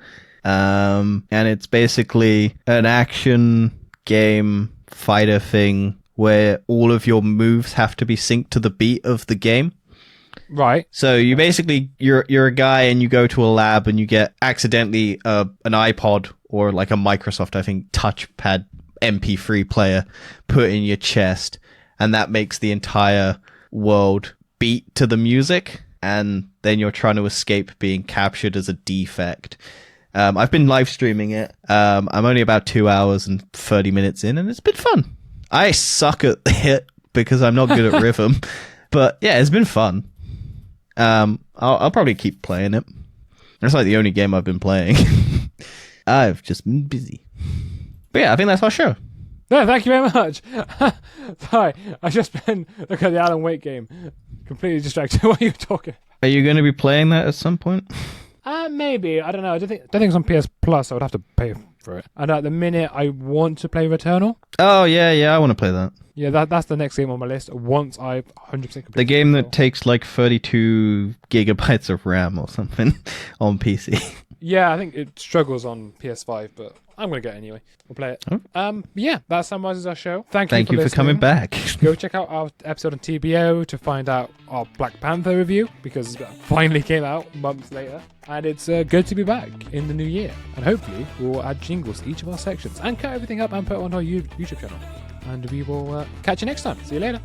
[SPEAKER 2] And it's basically an action game fighter thing where all of your moves have to be synced to the beat of the game.
[SPEAKER 1] Right.
[SPEAKER 2] So you basically you're a guy and you go to a lab and you get accidentally an iPod or like a Microsoft, I think, touchpad MP3 player put in your chest, and that makes the entire world beat to the music, and then you're trying to escape being captured as a defect. I've been live streaming it. I'm only about 2 hours and 30 minutes in, and it's been fun. I suck at it because I'm not good at rhythm, but yeah, it's been fun. I'll probably keep playing it. It's like the only game I've been playing. I've just been busy. But yeah, I think that's our show.
[SPEAKER 1] No, thank you very much. Sorry, I've just been looking at the Alan Wake game. Completely distracted. What are you talking?
[SPEAKER 2] Are you going to be playing that at some point?
[SPEAKER 1] Maybe. I don't know. I don't think it's on PS Plus. I would have to pay for it. And at the minute, I want to play Returnal.
[SPEAKER 2] Oh, yeah, I want to play that.
[SPEAKER 1] Yeah, that's the next game on my list. Once I've 100% completed
[SPEAKER 2] the game that takes like 32 gigabytes of RAM or something on PC.
[SPEAKER 1] Yeah, I think it struggles on PS5, but I'm going to get it anyway. We'll play it.
[SPEAKER 2] Oh.
[SPEAKER 1] Yeah, that summarizes our show. Thank
[SPEAKER 2] you for coming back.
[SPEAKER 1] Go check out our episode on TBO to find out our Black Panther review, because it finally came out months later. And it's good to be back in the new year. And hopefully we'll add jingles to each of our sections and cut everything up and put it on our YouTube channel. And we will catch you next time. See you later.